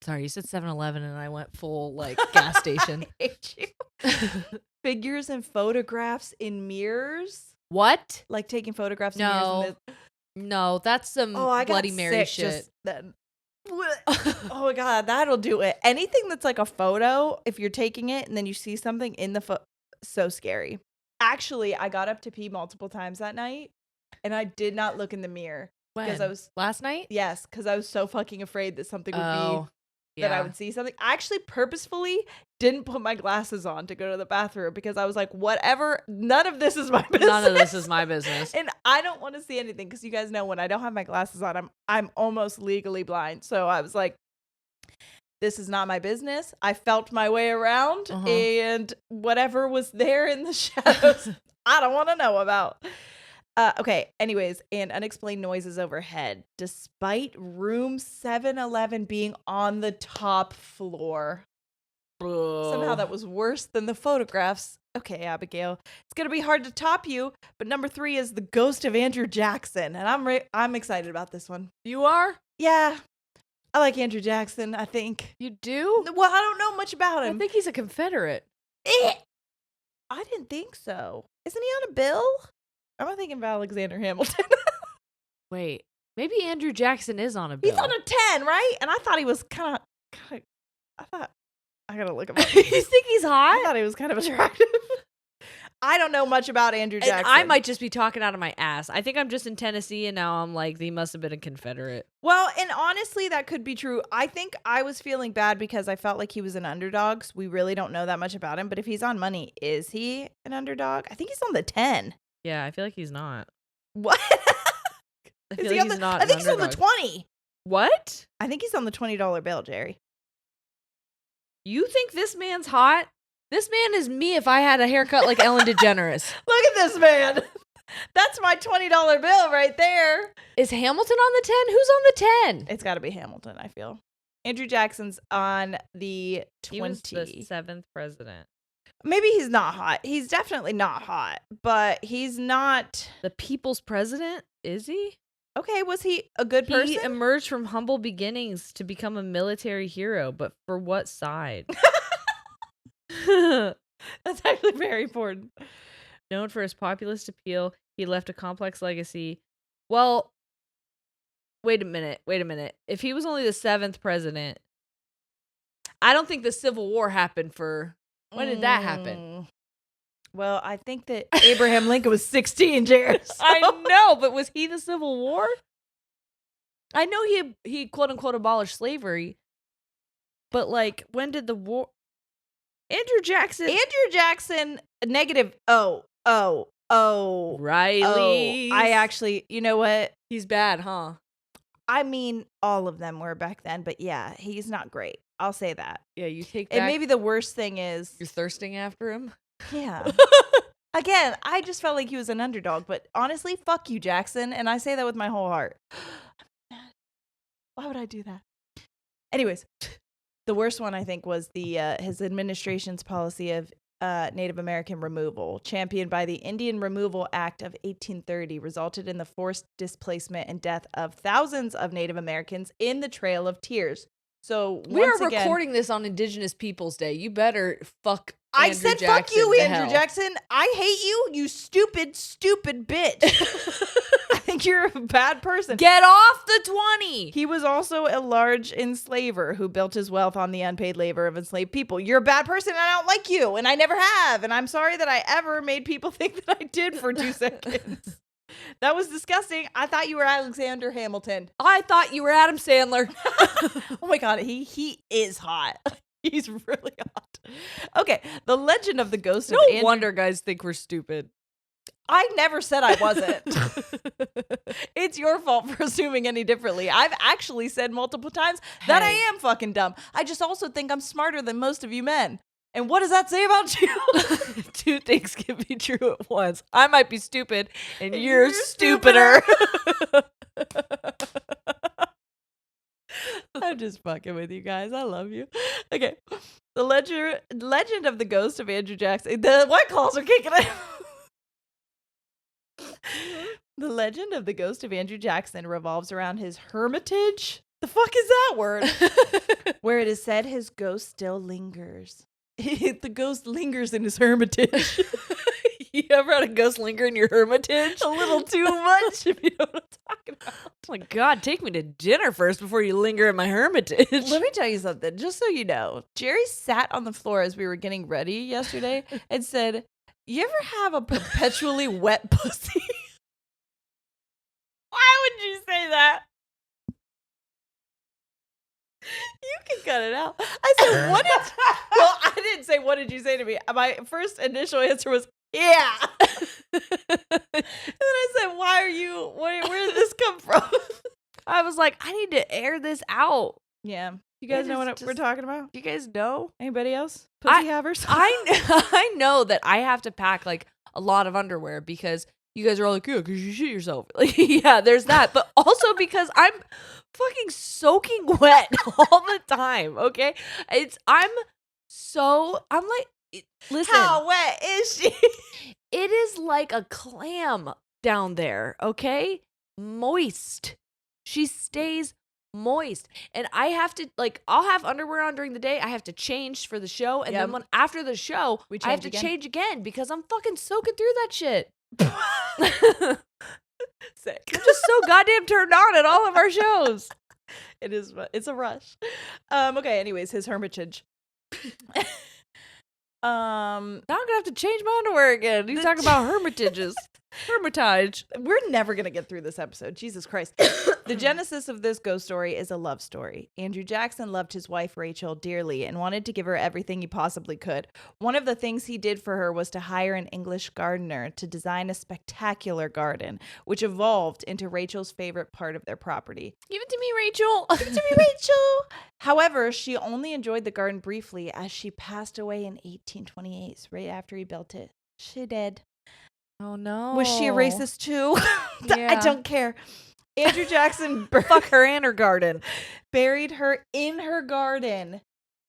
Sorry, you said 7-Eleven and I went full like gas station. I hate you. Figures and photographs in mirrors. What? Like taking photographs in No. mirrors. No, that's some I got Bloody Mary sick shit. just then. Oh my God, that'll do it. Anything that's like a photo, if you're taking it and then you see something in the so scary. Actually, I got up to pee multiple times that night and I did not look in the mirror. Because I was last night? Yes, because I was so fucking afraid that something would be that I would see something. I actually purposefully didn't put my glasses on to go to the bathroom because I was like, whatever, none of this is my business. None of this is my business. And I don't want to see anything because you guys know when I don't have my glasses on, I'm almost legally blind. So I was like, this is not my business. I felt my way around and whatever was there in the shadows, I don't want to know about. Okay, anyways, and unexplained noises overhead, despite room 711 being on the top floor. Somehow that was worse than the photographs. Okay, Abigail, it's going to be hard to top you, but number 3 is the ghost of Andrew Jackson, and I'm excited about this one. You are? Yeah, I like Andrew Jackson, I think. You do? Well, I don't know much about him. I think he's a Confederate. I didn't think so. Isn't he on a bill? I'm thinking of Alexander Hamilton. Wait, maybe Andrew Jackson is on a bill. He's on a 10, right? And I thought he was kind of, I gotta look him up. You think he's hot? I thought he was kind of attractive. I don't know much about Andrew Jackson. And I might just be talking out of my ass. I think I'm just in Tennessee and now I'm like, he must have been a Confederate. Well, and honestly, that could be true. I think I was feeling bad because I felt like he was an underdog. So we really don't know that much about him. But if he's on money, is he an underdog? I think he's on the 10. Yeah, I feel like he's not. What? I feel like he's not. I think he's on the 20. What? I think he's on the $20 bill, Jerry. You think this man's hot? This man is me if I had a haircut like Ellen DeGeneres. Look at this man. That's my $20 bill right there. Is Hamilton on the 10? Who's on the 10? It's got to be Hamilton, I feel. Andrew Jackson's on the 20. He was the 7th president. Maybe he's not hot. He's definitely not hot, but he's not. The people's president? Is he? Okay, was he a good person? He emerged from humble beginnings to become a military hero, but for what side? That's actually very important. Known for his populist appeal, he left a complex legacy. Well, wait a minute. If he was only the 7th president, I don't think the Civil War happened for... When did that happen? Well, I think that Abraham Lincoln was 16, Jared. So. I know, but was he the Civil War? I know he quote unquote abolished slavery, but like, when did the war? Andrew Jackson, negative. Oh. Riley. I actually, you know what? He's bad, huh? I mean, all of them were back then, but yeah, he's not great. I'll say that. Yeah, you take And back. maybe the worst thing is You're thirsting after him. Yeah. Again, I just felt like he was an underdog, but honestly, fuck you, Jackson, and I say that with my whole heart. Why would I do that? Anyways, the worst one I think was the his administration's policy of Native American removal, championed by the Indian Removal Act of 1830, resulted in the forced displacement and death of thousands of Native Americans in the Trail of Tears. So we are recording this on Indigenous Peoples Day. You better fuck. I said fuck you, Andrew Jackson. I hate you, you stupid bitch. I think you're a bad person. Get off the 20. He was also a large enslaver who built his wealth on the unpaid labor of enslaved people. You're a bad person and I don't like you, and I never have. And I'm sorry that I ever made people think that I did for 2 seconds. That was disgusting. I thought you were Alexander Hamilton. I thought you were Adam Sandler. Oh my God, he is hot. He's really hot. Okay, the legend of the ghost of Andrew... No wonder guys think we're stupid. I never said I wasn't. It's your fault for assuming any differently. I've actually said multiple times that I am fucking dumb. I just also think I'm smarter than most of you men. And what does that say about you? 2 things can be true at once. I might be stupid, and you're stupider. I'm just fucking with you guys. I love you. Okay. The legend of the ghost of Andrew Jackson. The White Claws are kicking it. The legend of the ghost of Andrew Jackson revolves around his hermitage. The fuck is that word? Where it is said his ghost still lingers. The ghost lingers in his hermitage. You ever had a ghost linger in your hermitage? A little too much, if you know what I'm talking about. Oh my God, take me to dinner first before you linger in my hermitage. Let me tell you something, just so you know. Jerry sat on the floor as we were getting ready yesterday and said, "You ever have a perpetually wet pussy?" Why would you say that? You can cut it out. I said, "What did?" Well, I didn't say, "What did you say to me?" My first initial answer was, "Yeah." And then I said, "Why are you? Where did this come from?" I was like, I need to air this out. Yeah. You guys know what we're talking about? You guys know? Anybody else? Pussy havers? I know that I have to pack like a lot of underwear because you guys are all like, yeah, because you shit yourself. Like, yeah, there's that. But also because I'm fucking soaking wet all the time, okay? I'm like, listen. How wet is she? It is like a clam down there, okay? Moist. She stays moist. And I have to, like, I'll have underwear on during the day. I have to change for the show. And then after the show, I have to change again because I'm fucking soaking through that shit. Sick. I'm just so goddamn turned on at all of our shows. It's a rush. Okay, anyways, his hermitage. Now I'm gonna have to change my underwear again. You talk about hermitages. Hermitage. We're never going to get through this episode. Jesus Christ. The genesis of this ghost story is a love story. Andrew Jackson loved his wife, Rachel, dearly and wanted to give her everything he possibly could. One of the things he did for her was to hire an English gardener to design a spectacular garden, which evolved into Rachel's favorite part of their property. Give it to me, Rachel. Give it to me, Rachel. However, she only enjoyed the garden briefly as she passed away in 1828, right after he built it. She did. Oh, no. Was she a racist too? Yeah. I don't care. Andrew Jackson fuck her and her garden. Buried her in her garden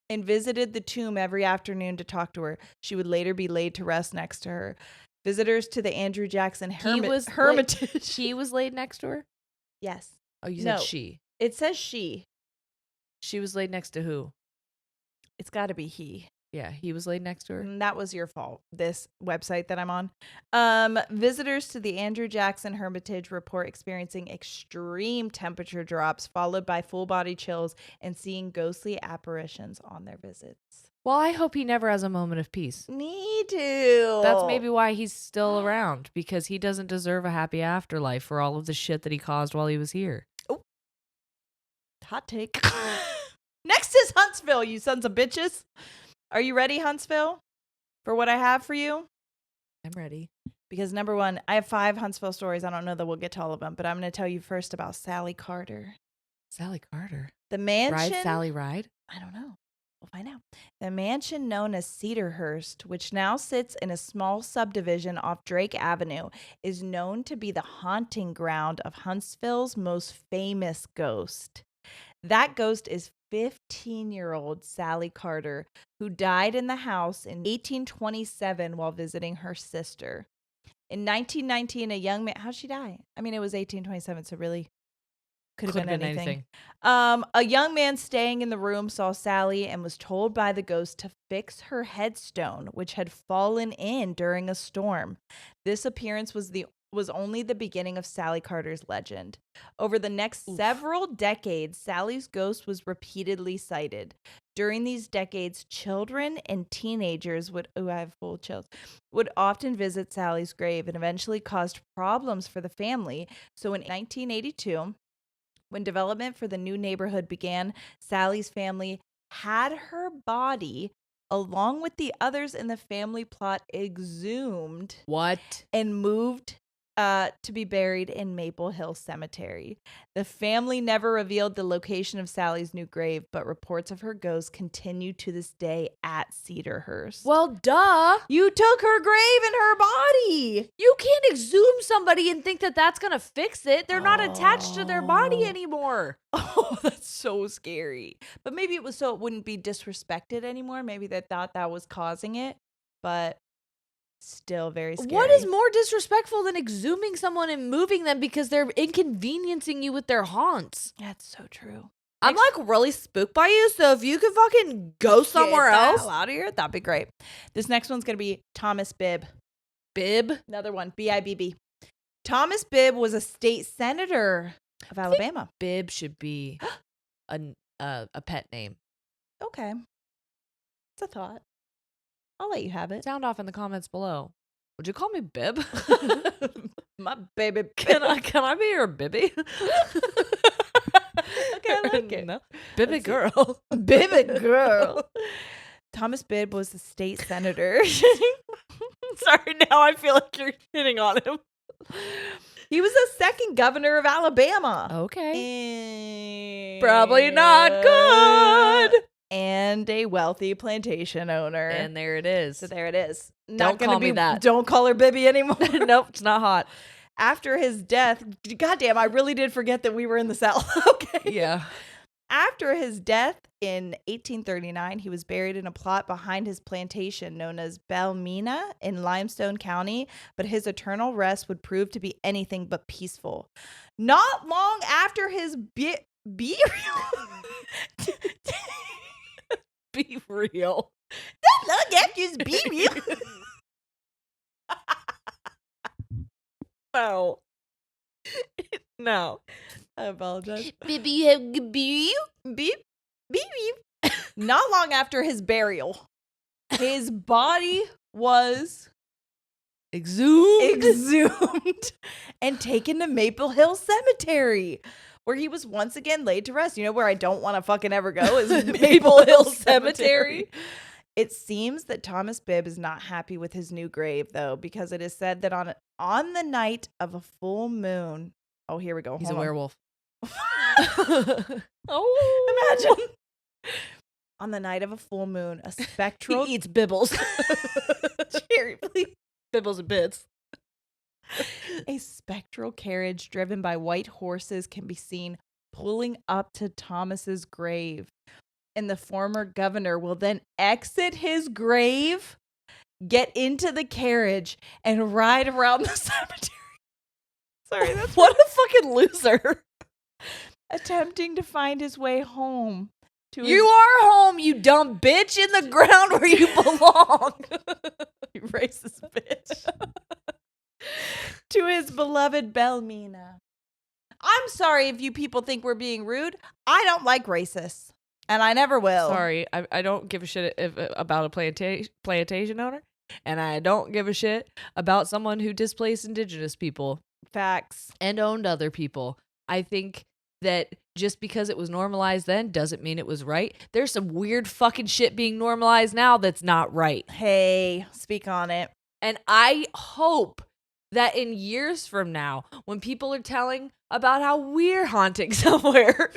and visited the tomb every afternoon to talk to her. She would later be laid to rest next to her. Visitors to the Andrew Jackson hermitage. He was laid next to her? Yes. Oh, you said she. It says she. She was laid next to who? It's got to be he. Yeah, he was laid next to her. That was your fault, this website that I'm on. Visitors to the Andrew Jackson Hermitage report experiencing extreme temperature drops, followed by full body chills and seeing ghostly apparitions on their visits. Well, I hope he never has a moment of peace. Me too. That's maybe why he's still around, because he doesn't deserve a happy afterlife for all of the shit that he caused while he was here. Oh, hot take. Next is Huntsville, you sons of bitches. Are you ready, Huntsville, for what I have for you? I'm ready. Because number one, I have 5 Huntsville stories. I don't know that we'll get to all of them, but I'm going to tell you first about Sally Carter. Sally Carter. The mansion. Ride, Sally, ride? I don't know. We'll find out. The mansion known as Cedarhurst, which now sits in a small subdivision off Drake Avenue, is known to be the haunting ground of Huntsville's most famous ghost. That ghost is 15-year-old Sally Carter, who died in the house in 1827 while visiting her sister. In 1919, a young man... How'd she die? I mean, it was 1827, so really could have been anything. A young man staying in the room saw Sally and was told by the ghost to fix her headstone, which had fallen in during a storm. This appearance was only the beginning of Sally Carter's legend. Over the next several decades, Sally's ghost was repeatedly sighted. During these decades, children and teenagers would often visit Sally's grave and eventually caused problems for the family. So in 1982, when development for the new neighborhood began, Sally's family had her body, along with the others in the family plot, exhumed. What? And moved to be buried in Maple Hill Cemetery. The family never revealed the location of Sally's new grave, but reports of her ghost continue to this day at Cedarhurst. Well, duh. You took her grave and her body. You can't exhume somebody and think that that's going to fix it. They're not attached to their body anymore. Oh, that's so scary. But maybe it was so it wouldn't be disrespected anymore. Maybe they thought that was causing it, but still very scary. What is more disrespectful than exhuming someone and moving them because they're inconveniencing you with their haunts? That's so true. I'm like really spooked by you, so if you could fucking go somewhere else. Out of here, that'd be great. This next one's going to be Thomas Bibb. Bibb? Another one, Bibb. Thomas Bibb was a state senator of Alabama. Bibb should be a pet name. Okay. It's a thought. I'll let you have it. Sound off in the comments below. Would you call me Bibb? My baby. Can I be your Bibby? Okay, I like it. No. Bibby girl. Bibby girl. Thomas Bibb was the state senator. Sorry, now I feel like you're hitting on him. He was the second governor of Alabama. Okay. And probably not good. And a wealthy plantation owner. And there it is. So there it is. Don't call me that. Don't call her Bibby anymore. Nope, it's not hot. After his death, goddamn, I really did forget that we were in the South. Okay. Yeah. After his death in 1839, he was buried in a plot behind his plantation known as Belmina in Limestone County, but his eternal rest would prove to be anything but peaceful. Not long after his burial. Be real. Not long after his burial. No. No. I apologize. Beep. Not long after his burial, his body was exhumed and taken to Maple Hill Cemetery, where he was once again laid to rest. You know where I don't want to fucking ever go is Maple Hill Cemetery. It seems that Thomas Bibb is not happy with his new grave, though, because it is said that on the night of a full moon. Oh, here we go. He's a werewolf. Oh, imagine. On the night of a full moon, a spectral... He eats bibbles. Cherry, please. Bibbles and bits. A spectral carriage driven by white horses can be seen pulling up to Thomas's grave. And the former governor will then exit his grave, get into the carriage, and ride around the cemetery. Sorry, that's what a fucking loser. Attempting to find his way home. You are home, you dumb bitch, in the ground where you belong. You racist bitch. To his beloved Belmina. I'm sorry if you people think we're being rude. I don't like racists. And I never will. Sorry, I don't give a shit about a plantation owner. And I don't give a shit about someone who displaced indigenous people. Facts. And owned other people. I think that just because it was normalized then doesn't mean it was right. There's some weird fucking shit being normalized now that's not right. Hey, speak on it. And I hope that in years from now, when people are telling about how we're haunting somewhere,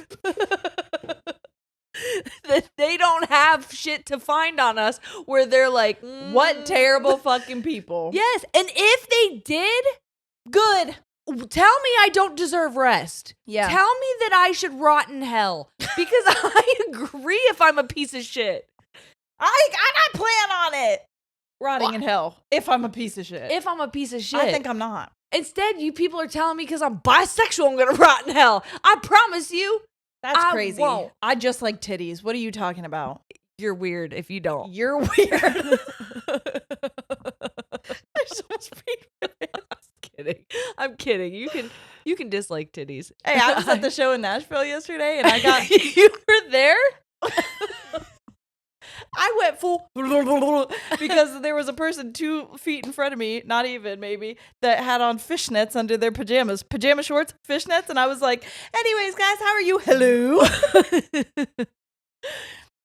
that they don't have shit to find on us where they're like, what terrible fucking people. Yes. And if they did, good. Tell me I don't deserve rest. Yeah. Tell me that I should rot in hell. Because I agree if I'm a piece of shit. I got plan on it. Rotting in hell. If I'm a piece of shit. If I'm a piece of shit. I think I'm not. Instead, you people are telling me because I'm bisexual, I'm going to rot in hell. I promise you. That's crazy. Won't. I just like titties. What are you talking about? You're weird if you don't. You're weird. I'm kidding. You can dislike titties. Hey, I was at the show in Nashville yesterday and I got You were there? I went full because there was a person 2 feet in front of me, not even maybe, that had on fishnets under their pajamas. Pajama shorts, fishnets, and I was like, anyways, guys, how are you? Hello.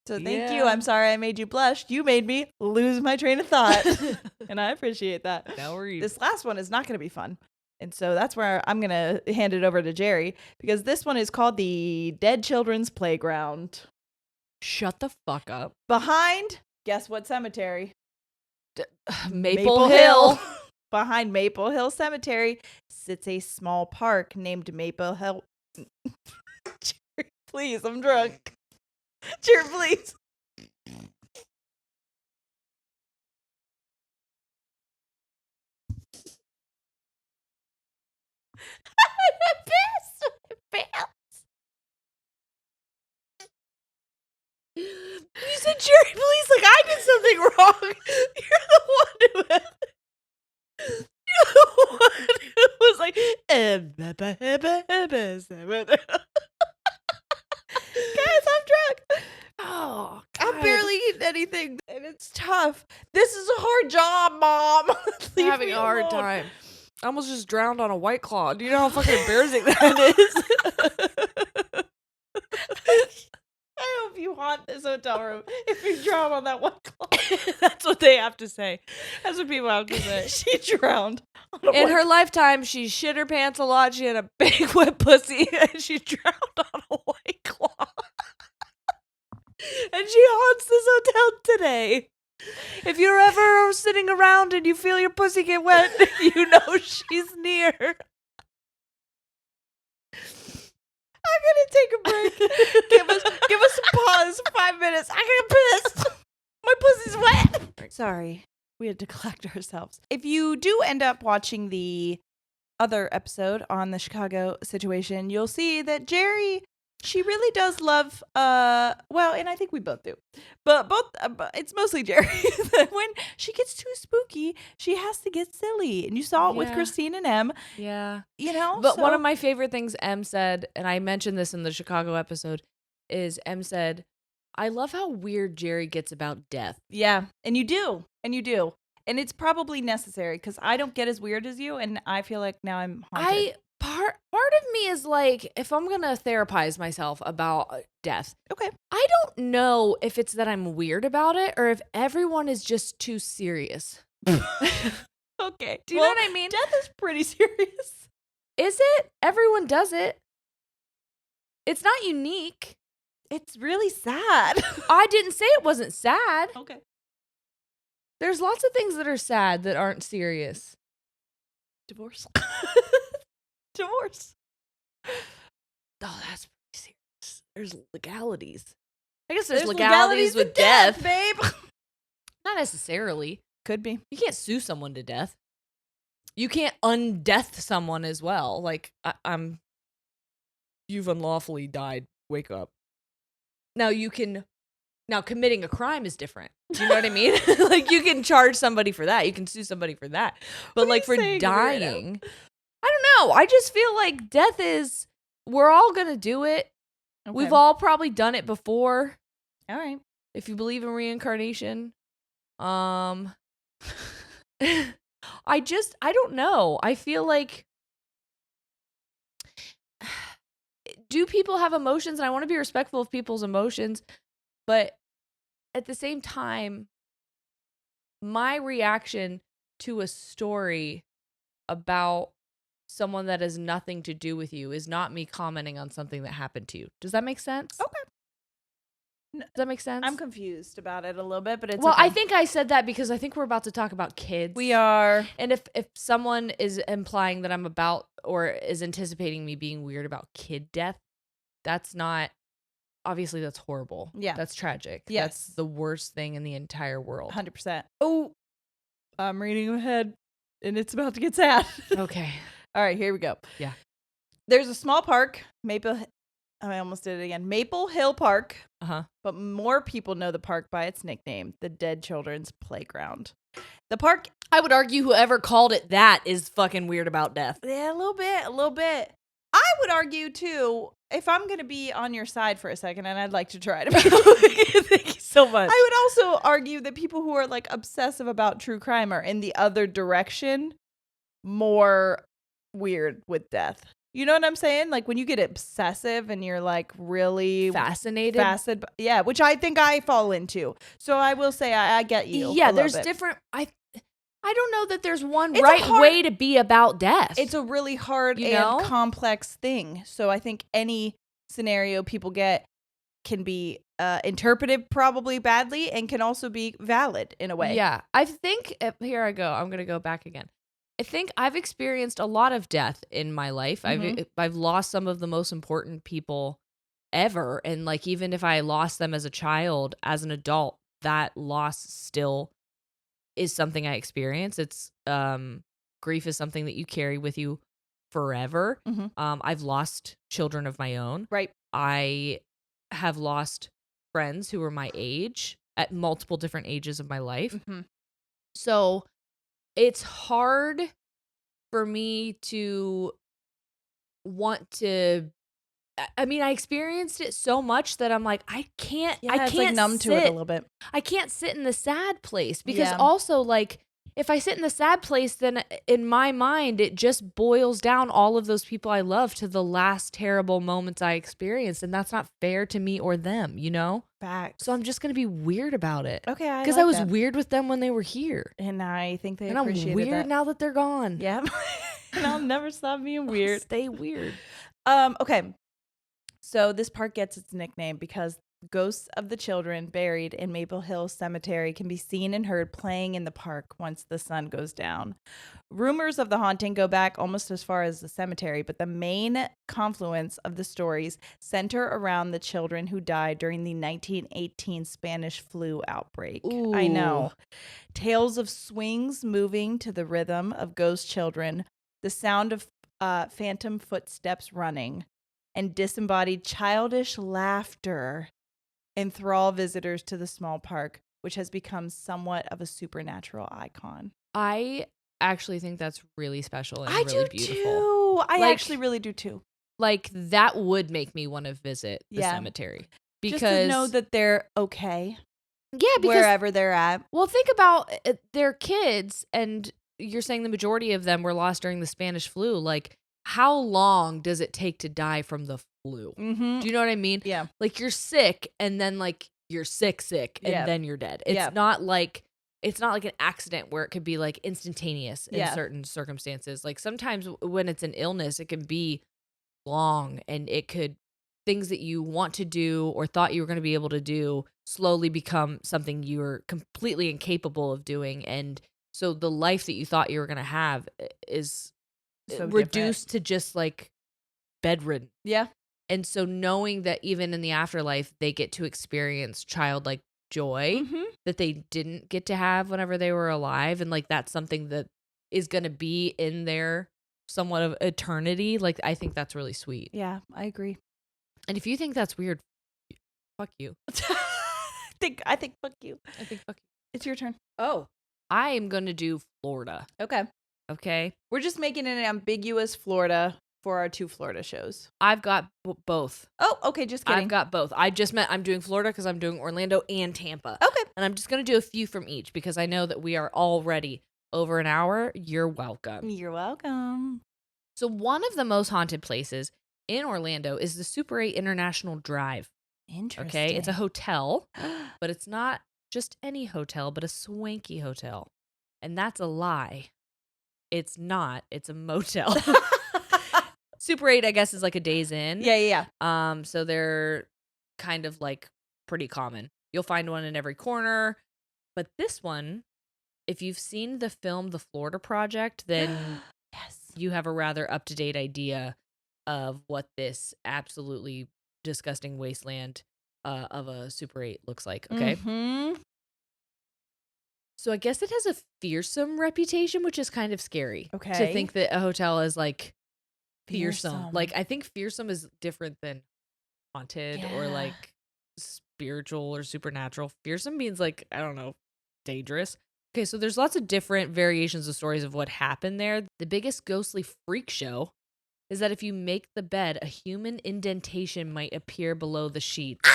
So thank you. I'm sorry I made you blush. You made me lose my train of thought. And I appreciate that. No worries. This last one is not going to be fun. And so that's where I'm going to hand it over to Jerry because this one is called the Dead Children's Playground. Shut the fuck up. Behind, guess what cemetery? Maple Hill. Behind Maple Hill Cemetery sits a small park named Maple Hill. Jerry, please, I'm drunk. Jerry, please. I'm pissed. You said, Jerry, please, like I did something wrong. You're the one who was like, guys, I'm drunk. oh, I'm barely eating anything, and it's tough. This is a hard job, Mom. I'm having a hard time. I almost just drowned on a White Claw. Do you know how fucking embarrassing that is? I hope you haunt this hotel room if you drown on that one claw. That's what they have to say. That's what people have to say. She drowned. In her lifetime, she shit her pants a lot. She had a big wet pussy, and she drowned on a White Claw. And she haunts this hotel today. If you're ever sitting around and you feel your pussy get wet, you know she's near. I'm gonna take a break. Give us a pause. 5 minutes. I get pissed. My pussy's wet. Sorry, we had to collect ourselves. If you do end up watching the other episode on the Chicago situation, you'll see that Jerry, she really does love. Well, and I think we both do, but it's mostly Jerry. When she gets too spooky, she has to get silly, and you saw it with Christine and Em. Yeah, you know. But one of my favorite things Em said, and I mentioned this in the Chicago episode, is Em said, "I love how weird Jerry gets about death." Yeah, and you do, and it's probably necessary because I don't get as weird as you, and I feel like now I'm haunted. Part of me is like, if I'm gonna therapize myself about death, okay, I don't know if it's that I'm weird about it or if everyone is just too serious. Okay, do you know what I mean? Death is pretty serious. Is it? Everyone does it. It's not unique. It's really sad. I didn't say it wasn't sad. Okay. There's lots of things that are sad that aren't serious. Divorce. Divorce. Oh, that's pretty serious. There's legalities. I guess there's legalities with death, babe. Not necessarily. Could be. You can't sue someone to death. You can't undeath someone as well. Like, you've unlawfully died. Wake up. Now committing a crime is different. Do you know what I mean? Like you can charge somebody for that. You can sue somebody for that. But like for dying, I don't know. I just feel like death is, we're all going to do it. Okay. We've all probably done it before. All right. If you believe in reincarnation. I don't know. I feel like, do people have emotions? And I want to be respectful of people's emotions, but at the same time, my reaction to a story about someone that has nothing to do with you is not me commenting on something that happened to you. Does that make sense? Okay. Does that make sense? I'm confused about it a little bit, but it's well, okay. I think I said that because I think we're about to talk about kids. We are. And if someone is implying that I'm about or is anticipating me being weird about kid death, that's not, obviously that's horrible. Yeah. That's tragic. Yes. That's the worst thing in the entire world. 100%. Oh, I'm reading ahead and it's about to get sad. Okay. All right, here we go. Yeah. There's a small park, I almost did it again. Maple Hill Park. Uh-huh. But more people know the park by its nickname, the Dead Children's Playground. The park, I would argue whoever called it that is fucking weird about death. yeah, a little bit. I would argue too, if I'm going to be on your side for a second, and I'd like to try to be. Thank you so much. I would also argue that people who are like obsessive about true crime are in the other direction, more weird with death. You know what I'm saying? Like when you get obsessive and you're like really fascinated. Yeah, which I think I fall into. So I will say I get you. Yeah, there's different. I don't know that there's one It's right way to be about death. It's a really hard and complex thing. So I think any scenario people get can be interpreted probably badly and can also be valid in a way. Yeah, I think, here I go. I'm going to go back again. I think I've experienced a lot of death in my life. Mm-hmm. I've lost some of the most important people ever. And like, even if I lost them as a child, as an adult, that loss still is something I experience. It's, grief is something that you carry with you forever. Mm-hmm. I've lost children of my own. Right. I have lost friends who were my age at multiple different ages of my life. Mm-hmm. So it's hard for me to want to, I mean, I experienced it so much that I'm like, I can't like numb to it a little bit. I can't sit in the sad place because also like, if I sit in the sad place, then in my mind, it just boils down all of those people I love to the last terrible moments I experienced. And that's not fair to me or them, you know? Facts. So I'm just going to be weird about it. Okay. Because I was weird with them when they were here. And I think they appreciated that. And I'm weird now that they're gone. Yeah. And I'll never stop being weird. Stay weird. Okay. So this park gets its nickname because ghosts of the children buried in Maple Hill Cemetery can be seen and heard playing in the park once the sun goes down. Rumors of the haunting go back almost as far as the cemetery, but the main confluence of the stories center around the children who died during the 1918 Spanish flu outbreak. Ooh. I know. Tales of swings moving to the rhythm of ghost children, the sound of phantom footsteps running, and disembodied childish laughter enthrall visitors to the small park, which has become somewhat of a supernatural icon. I actually think that's really special and I really do beautiful. Too. I actually really do too. Like that would make me want to visit the cemetery because just to know that they're okay. Yeah, because wherever they're at. Well, think about their kids, and you're saying the majority of them were lost during the Spanish flu. Like, how long does it take to die from the flu? Mm-hmm. Do you know what I mean? Yeah. Like you're sick and then like you're sick, and then you're dead. It's not like an accident where it could be like instantaneous in certain circumstances. Like sometimes when it's an illness, it can be long and it could, things that you want to do or thought you were going to be able to do slowly become something you're completely incapable of doing. And so the life that you thought you were going to have is reduced to just like bedridden. Yeah. And so knowing that even in the afterlife, they get to experience childlike joy that they didn't get to have whenever they were alive. And like, that's something that is going to be in their somewhat of eternity. Like, I think that's really sweet. Yeah, I agree. And if you think that's weird, fuck you. I think fuck you. I think fuck you. It's your turn. Oh. I am going to do Florida. Okay. Okay. We're just making an ambiguous Florida for our 2 Florida shows. I've got both. Oh, okay. Just kidding. I've got both. I just meant I'm doing Florida because I'm doing Orlando and Tampa. Okay. And I'm just going to do a few from each because I know that we are already over an hour. You're welcome. You're welcome. So one of the most haunted places in Orlando is the Super 8 International Drive. Interesting. Okay. It's a hotel, but it's not just any hotel, but a swanky hotel. And that's a lie. It's not. It's a motel. Super 8, I guess, is like a Days Inn. Yeah. So they're kind of like pretty common. You'll find one in every corner. But this one, if you've seen the film The Florida Project, then yes, you have a rather up-to-date idea of what this absolutely disgusting wasteland of a Super 8 looks like. Okay. Mm-hmm. So I guess it has a fearsome reputation, which is kind of scary. Okay. To think that a hotel is like fearsome. Like, I think fearsome is different than haunted or like spiritual or supernatural. Fearsome means like, I don't know, dangerous. Okay, so there's lots of different variations of stories of what happened there. The biggest ghostly freak show is that if you make the bed, a human indentation might appear below the sheets.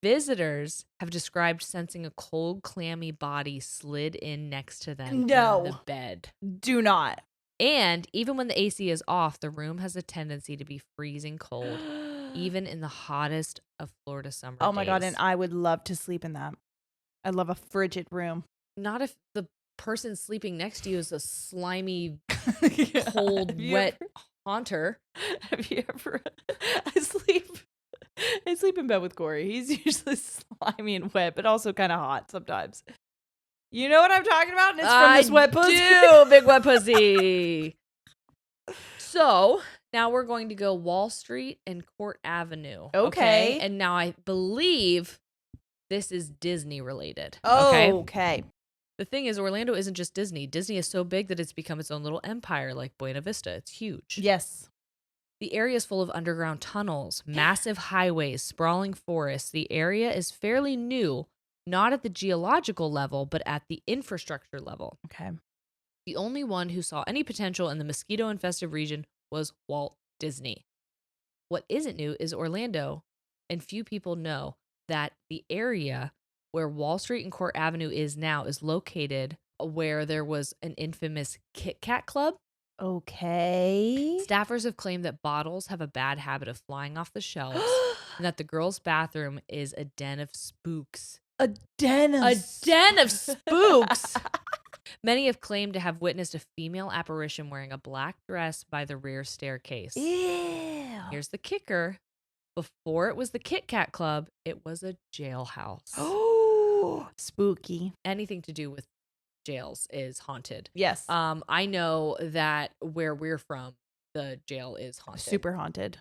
Visitors have described sensing a cold, clammy body slid in next to them in the bed. Do not. And even when the AC is off, the room has a tendency to be freezing cold, even in the hottest of Florida summer days. Oh my God, and I would love to sleep in that. I love a frigid room. Not if the person sleeping next to you is a slimy, cold, wet haunter. Have you ever? I sleep in bed with Corey. He's usually slimy and wet, but also kind of hot sometimes. You know what I'm talking about? And it's from this wet pussy. I do, big wet pussy. So now we're going to go Wall Street and Court Avenue. Okay. And now I believe this is Disney related. Okay. The thing is, Orlando isn't just Disney. Disney is so big that it's become its own little empire like Buena Vista. It's huge. Yes. The area is full of underground tunnels, massive highways, sprawling forests. The area is fairly new, not at the geological level, but at the infrastructure level. Okay. The only one who saw any potential in the mosquito-infested region was Walt Disney. What isn't new is Orlando, and few people know that the area where Wall Street and Court Avenue is now is located where there was an infamous Kit Kat club. Okay. Staffers have claimed that bottles have a bad habit of flying off the shelves and that the girls' bathroom is a den of spooks. A den of spooks. Many have claimed to have witnessed a female apparition wearing a black dress by the rear staircase. Ew. Here's the kicker. Before it was the Kit Kat Club, it was a jailhouse. Oh, spooky. Anything to do with jails is haunted. Yes. I know that where we're from, the jail is haunted. Super haunted.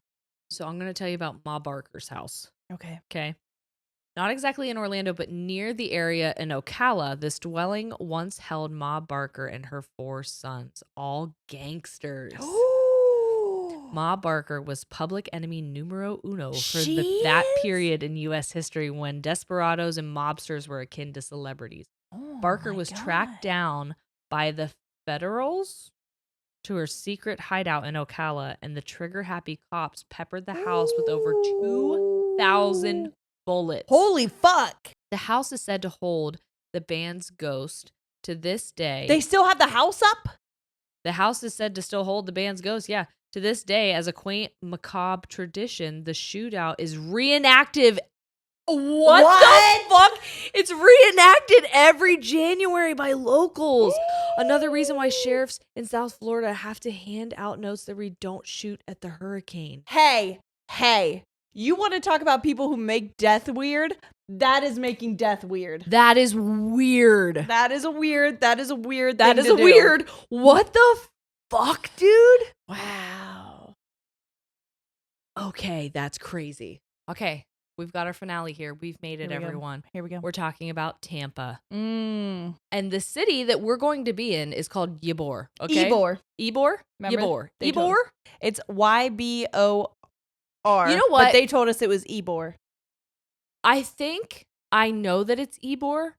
So I'm going to tell you about Ma Barker's house. Okay. Not exactly in Orlando, but near the area in Ocala, this dwelling once held Ma Barker and her 4 sons, all gangsters. Ma Barker was public enemy numero uno for that period in U.S. history when desperados and mobsters were akin to celebrities. Barker was tracked down by the Federals to her secret hideout in Ocala, and the trigger-happy cops peppered the house with over 2,000 bullets. Holy fuck. The house is said to hold the band's ghost to this day. They still have the house up? The house is said to still hold the band's ghost, yeah. To this day, as a quaint, macabre tradition, the shootout is reenacted. What the fuck? It's reenacted every January by locals. Another reason why sheriffs in South Florida have to hand out notes that we don't shoot at the hurricane. Hey. You want to talk about people who make death weird? That is making death weird. That is weird. That is a weird weird. What the fuck, dude? Wow. Okay, that's crazy. Okay, we've got our finale here. We've made it, everyone. Here we go. We're talking about Tampa. And the city that we're going to be in is called Ybor. Okay? Ybor. Ybor. Ybor? It's Ybor. You know what? But they told us it was Ybor. I think I know that it's Ybor,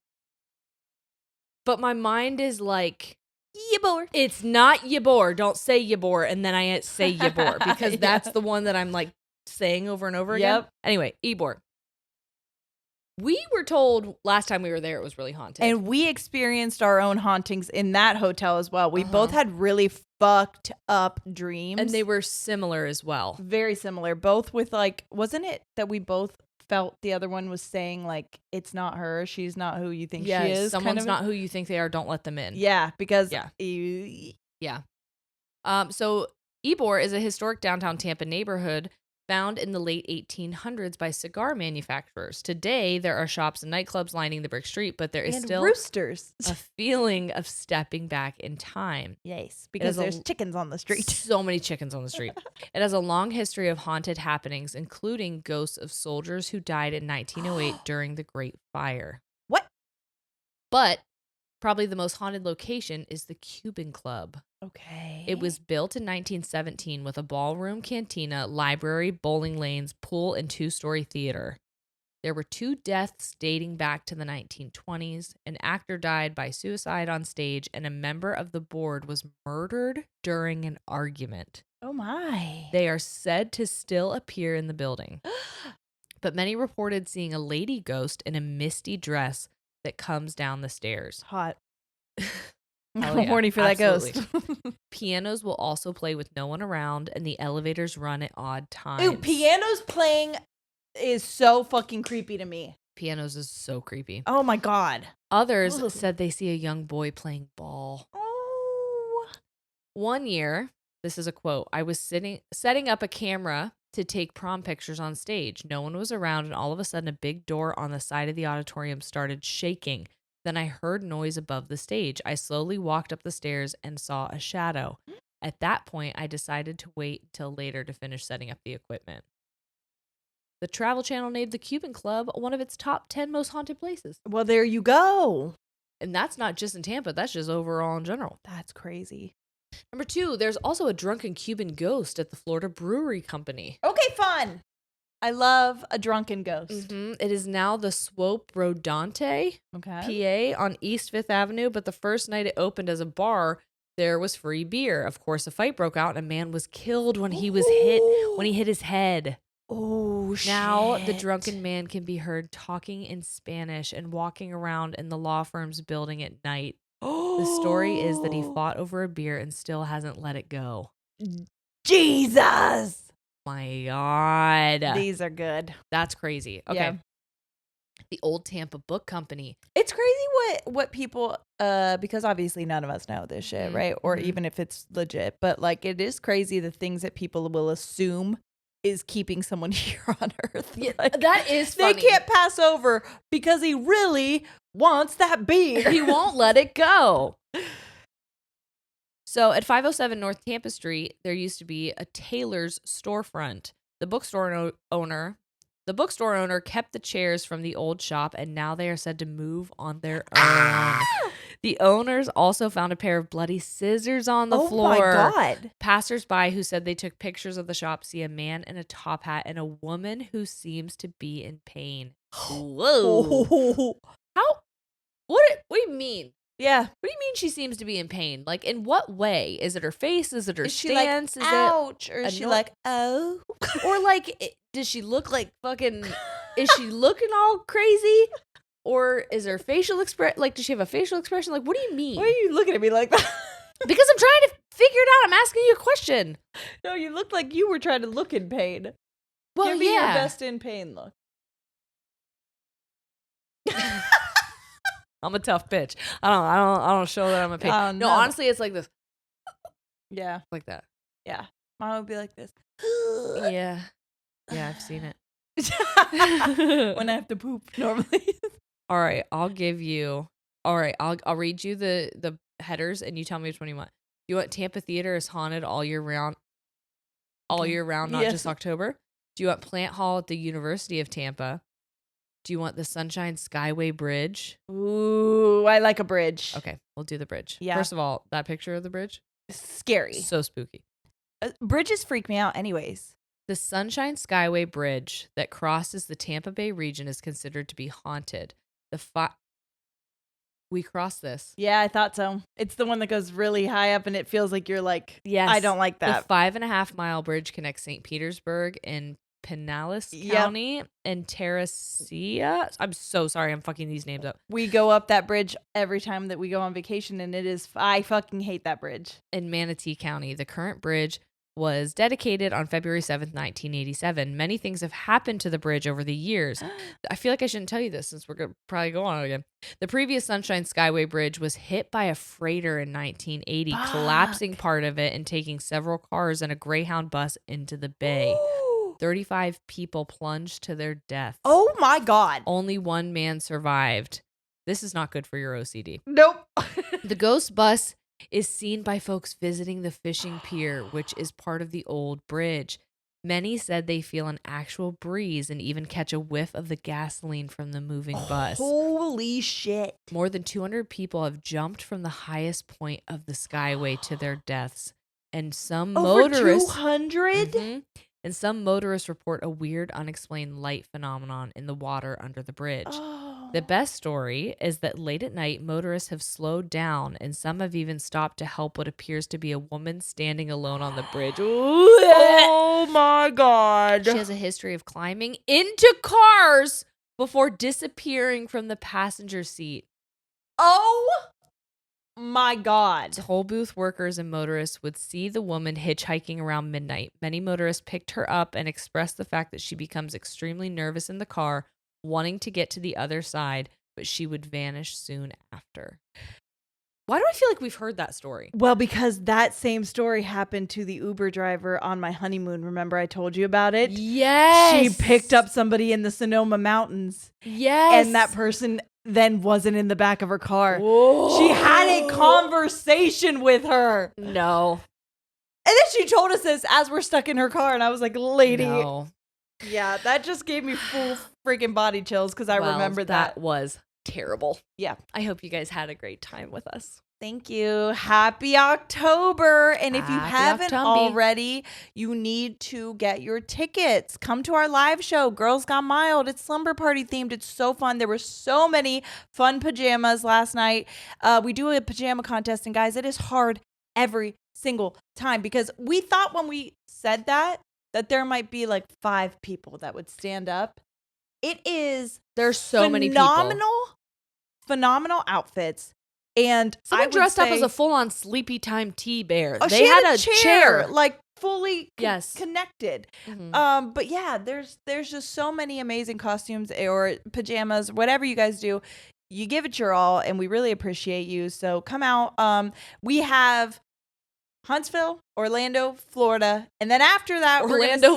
but my mind is like, Ybor. it's not Ybor. Don't say Ybor. And then I say Ybor because that's Yeah. the one that I'm like saying over and over again. Yep. Anyway, Ybor. We were told last time we were there it was really haunted. And we experienced our own hauntings in that hotel as well. We both had really fucked up dreams. And they were similar as well. Very similar. Both with like, wasn't it that we both felt the other one was saying like, it's not her. She's not who you think she is. Someone's not who you think they are. Don't let them in. Yeah, because So Ybor is a historic downtown Tampa neighborhood found in the late 1800s by cigar manufacturers. Today, there are shops and nightclubs lining the brick street, but there is and still roosters. a feeling of stepping back in time. Yes, because there's chickens on the street. So many chickens on the street. It has a long history of haunted happenings, including ghosts of soldiers who died in 1908 during the Great Fire. What? But probably the most haunted location is the Cuban Club. Okay. It was built in 1917 with a ballroom, cantina, library, bowling lanes, pool, and 2-story theater. There were 2 deaths dating back to the 1920s. An actor died by suicide on stage, and a member of the board was murdered during an argument. Oh my. They are said to still appear in the building. But many reported seeing a lady ghost in a misty dress that comes down the stairs. Hot. Hell I'm yeah, horny for absolutely. that ghost. Pianos will also play with no one around, and the elevators run at odd times. Ew, pianos playing is so fucking creepy to me. Pianos is so creepy. Oh my God. Others Ugh. said they see a young boy playing ball. Oh. One year, this is a quote, I was setting up a camera to take prom pictures on stage. No one was around, and all of a sudden, a big door on the side of the auditorium started shaking. Then I heard noise above the stage. I slowly walked up the stairs and saw a shadow. At that point, I decided to wait until later to finish setting up the equipment. The Travel Channel named the Cuban Club one of its top 10 most haunted places. Well, there you go. And that's not just in Tampa. That's just overall in general. That's crazy. Number 2, there's also a drunken Cuban ghost at the Florida Brewery Company. Okay, fun. I love a drunken ghost. Mm-hmm. It is now the Swope Rodante, Okay. PA, on East 5th Avenue. But the first night it opened as a bar, there was free beer. Of course, a fight broke out, and a man was killed when he hit his head. Oh, shit. Now the drunken man can be heard talking in Spanish and walking around in the law firm's building at night. The story is that he fought over a beer and still hasn't let it go. Jesus. My God. These are good. That's crazy. Okay. Yeah. The Old Tampa Book Company. It's crazy what people because obviously none of us know this shit, right? Or even if it's legit, but like it is crazy the things that people will assume is keeping someone here on earth. Yeah, like, that is funny. They can't pass over because he really wants that beer. He won't let it go. So at 507 North Tampa Street, there used to be a tailor's storefront. The bookstore owner kept the chairs from the old shop, and now they are said to move on their own. The owners also found a pair of bloody scissors on the floor. Oh my God. Passers-by who said they took pictures of the shop see a man in a top hat and a woman who seems to be in pain. Whoa. What do you mean? Yeah. What do you mean she seems to be in pain? Like, in what way? Is it her face? Is it her stance? She like, ouch? Or is she like, oh? Or like, does she look like fucking, is she looking all crazy? Or is her facial expression, like, does she have a facial expression? Like, what do you mean? Why are you looking at me like that? Because I'm trying to figure it out. I'm asking you a question. No, you looked like you were trying to look in pain. Well, Give me your best in pain look. I'm a tough bitch. I don't show that I'm a pain. Oh, no, honestly, it's like this. Yeah. Like that. Yeah. Mine would be like this. Yeah. Yeah, I've seen it. When I have to poop normally. All right, I'll read you the headers and you tell me which one you want. You want Tampa Theater is haunted all year round? All year round, not just October? Do you want Plant Hall at the University of Tampa? Do you want the Sunshine Skyway Bridge? Ooh, I like a bridge. Okay, we'll do the bridge. Yeah. First of all, that picture of the bridge? Scary. So spooky. Bridges freak me out anyways. The Sunshine Skyway Bridge that crosses the Tampa Bay region is considered to be haunted. We crossed this. Yeah, I thought so. It's the one that goes really high up and it feels like you're like, Yes. I don't like that. The 5.5 mile bridge connects St. Petersburg in Pinellas County and Terracea. I'm so sorry. I'm fucking these names up. We go up that bridge every time that we go on vacation, and I fucking hate that bridge. In Manatee County, the current bridge was dedicated on February 7th, 1987. Many things have happened to the bridge over the years. I feel like I shouldn't tell you this since we're going to probably go on again. The previous Sunshine Skyway Bridge was hit by a freighter in 1980, collapsing part of it and taking several cars and a Greyhound bus into the bay. 35 people plunged to their deaths. Oh my God. Only one man survived. This is not good for your OCD. Nope. The ghost bus is seen by folks visiting the fishing pier, which is part of the old bridge. Many said they feel an actual breeze and even catch a whiff of the gasoline from the moving bus. Holy shit. More than 200 people have jumped from the highest point of the Skyway to their deaths. And some motorists... 200? And some motorists report a weird, unexplained light phenomenon in the water under the bridge. The best story is that late at night, motorists have slowed down, and some have even stopped to help what appears to be a woman standing alone on the bridge. Oh my God. She has a history of climbing into cars before disappearing from the passenger seat. Oh my God. Toll booth workers and motorists would see the woman hitchhiking around midnight. Many motorists picked her up and expressed the fact that she becomes extremely nervous in the car, wanting to get to the other side, but she would vanish soon after. Why do I feel like we've heard that story? Well, because that same story happened to the Uber driver on my honeymoon. Remember I told you about it? Yes. She picked up somebody in the Sonoma Mountains. Yes. And that person then wasn't in the back of her car. Whoa. She had a conversation with her. No. And then she told us this as we're stuck in her car. And I was like, lady. No. Yeah, that just gave me full freaking body chills because I remember that. That was terrible. Yeah. I hope you guys had a great time with us. Thank you. Happy October. And if you haven't already, you need to get your tickets. Come to our live show, Girls Gone Mild. It's slumber party themed. It's so fun. There were so many fun pajamas last night. We do a pajama contest. And guys, it is hard every single time because we thought when we said that there might be like 5 people that would stand up. It is there's so many people. Phenomenal outfits. And someone dressed up as a full-on Sleepy Time tea bear. Oh, they she had a chair like fully yes. connected. Mm-hmm. But yeah, there's just so many amazing costumes or pajamas, whatever you guys do. You give it your all, and we really appreciate you. So come out. We have Huntsville, Orlando, Florida, and then after that, Orlando,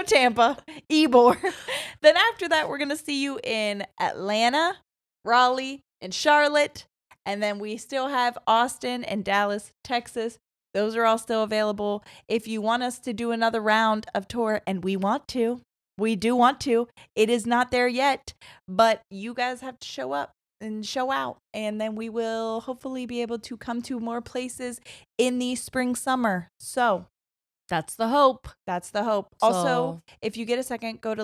Tampa, Ybor. Then after that, we're gonna see you in Atlanta, Raleigh, and Charlotte, and then we still have Austin and Dallas, Texas. Those are all still available. If you want us to do another round of tour, and we do want to. It is not there yet, but you guys have to show up and show out, and then we will hopefully be able to come to more places in the spring, summer. So that's the hope. Also, if you get a second, go to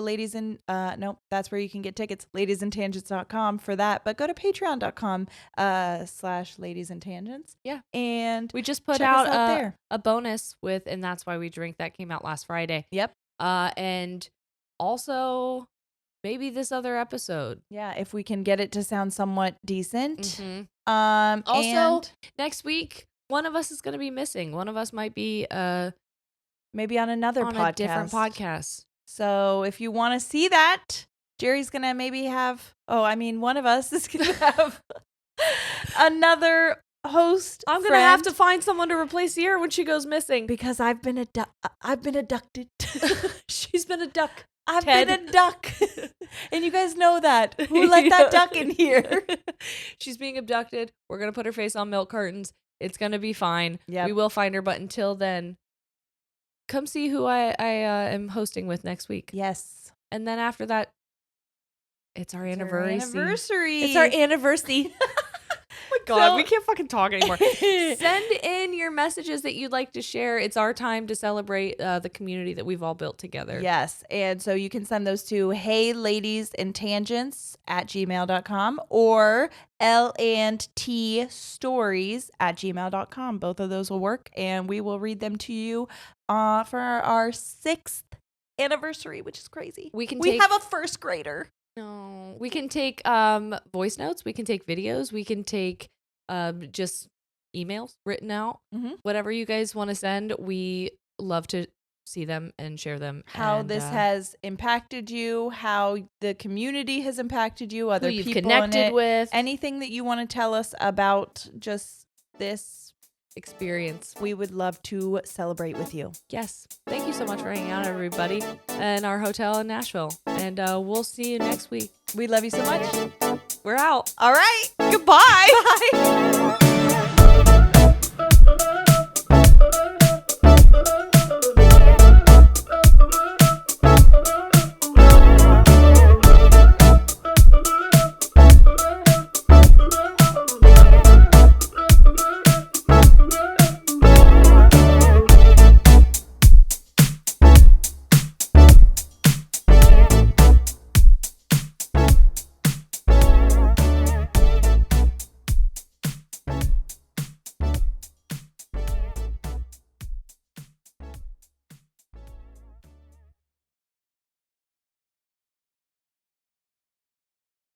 that's where you can get tickets, ladiesandtangents.com for that, but go to patreon.com /ladiesandtangents. Yeah. And we just put out a bonus with, and that's why we drink, that came out last Friday. Yep. And also maybe this other episode. Yeah, if we can get it to sound somewhat decent. Mm-hmm. Also, next week, one of us is going to be missing. One of us might be maybe on another podcast. A different podcast. So if you want to see that, Jerry's going to maybe have, one of us is going to have another host. I'm going to have to find someone to replace Sierra when she goes missing. Because I've been abducted. She's been a duck. I've been a duck. And you guys know that. Who let that duck in here? She's being abducted. We're going to put her face on milk cartons. It's going to be fine. Yep. We will find her. But until then, come see who I am hosting with next week. Yes. And then after that, it's our anniversary. It's our anniversary. Oh my God, we can't fucking talk anymore. Send in your messages that you'd like to share. It's our time to celebrate the community that we've all built together. Yes. And so you can send those to heyladiesandtangents@gmail.com or landtstories@gmail.com. Both of those will work, and we will read them to you for our 6th anniversary, which is crazy. We have a first grader. No, we can take voice notes. We can take videos. We can take just emails written out. Whatever you guys want to send, we love to see them and share them. How this has impacted you, how the community has impacted you, other who you've people connected with, anything that you want to tell us about just this experience. We would love to celebrate with you. Yes. Thank you so much for hanging out, everybody, in our hotel in Nashville. And we'll see you next week. We love you so much. We're out. All right. Goodbye. Bye.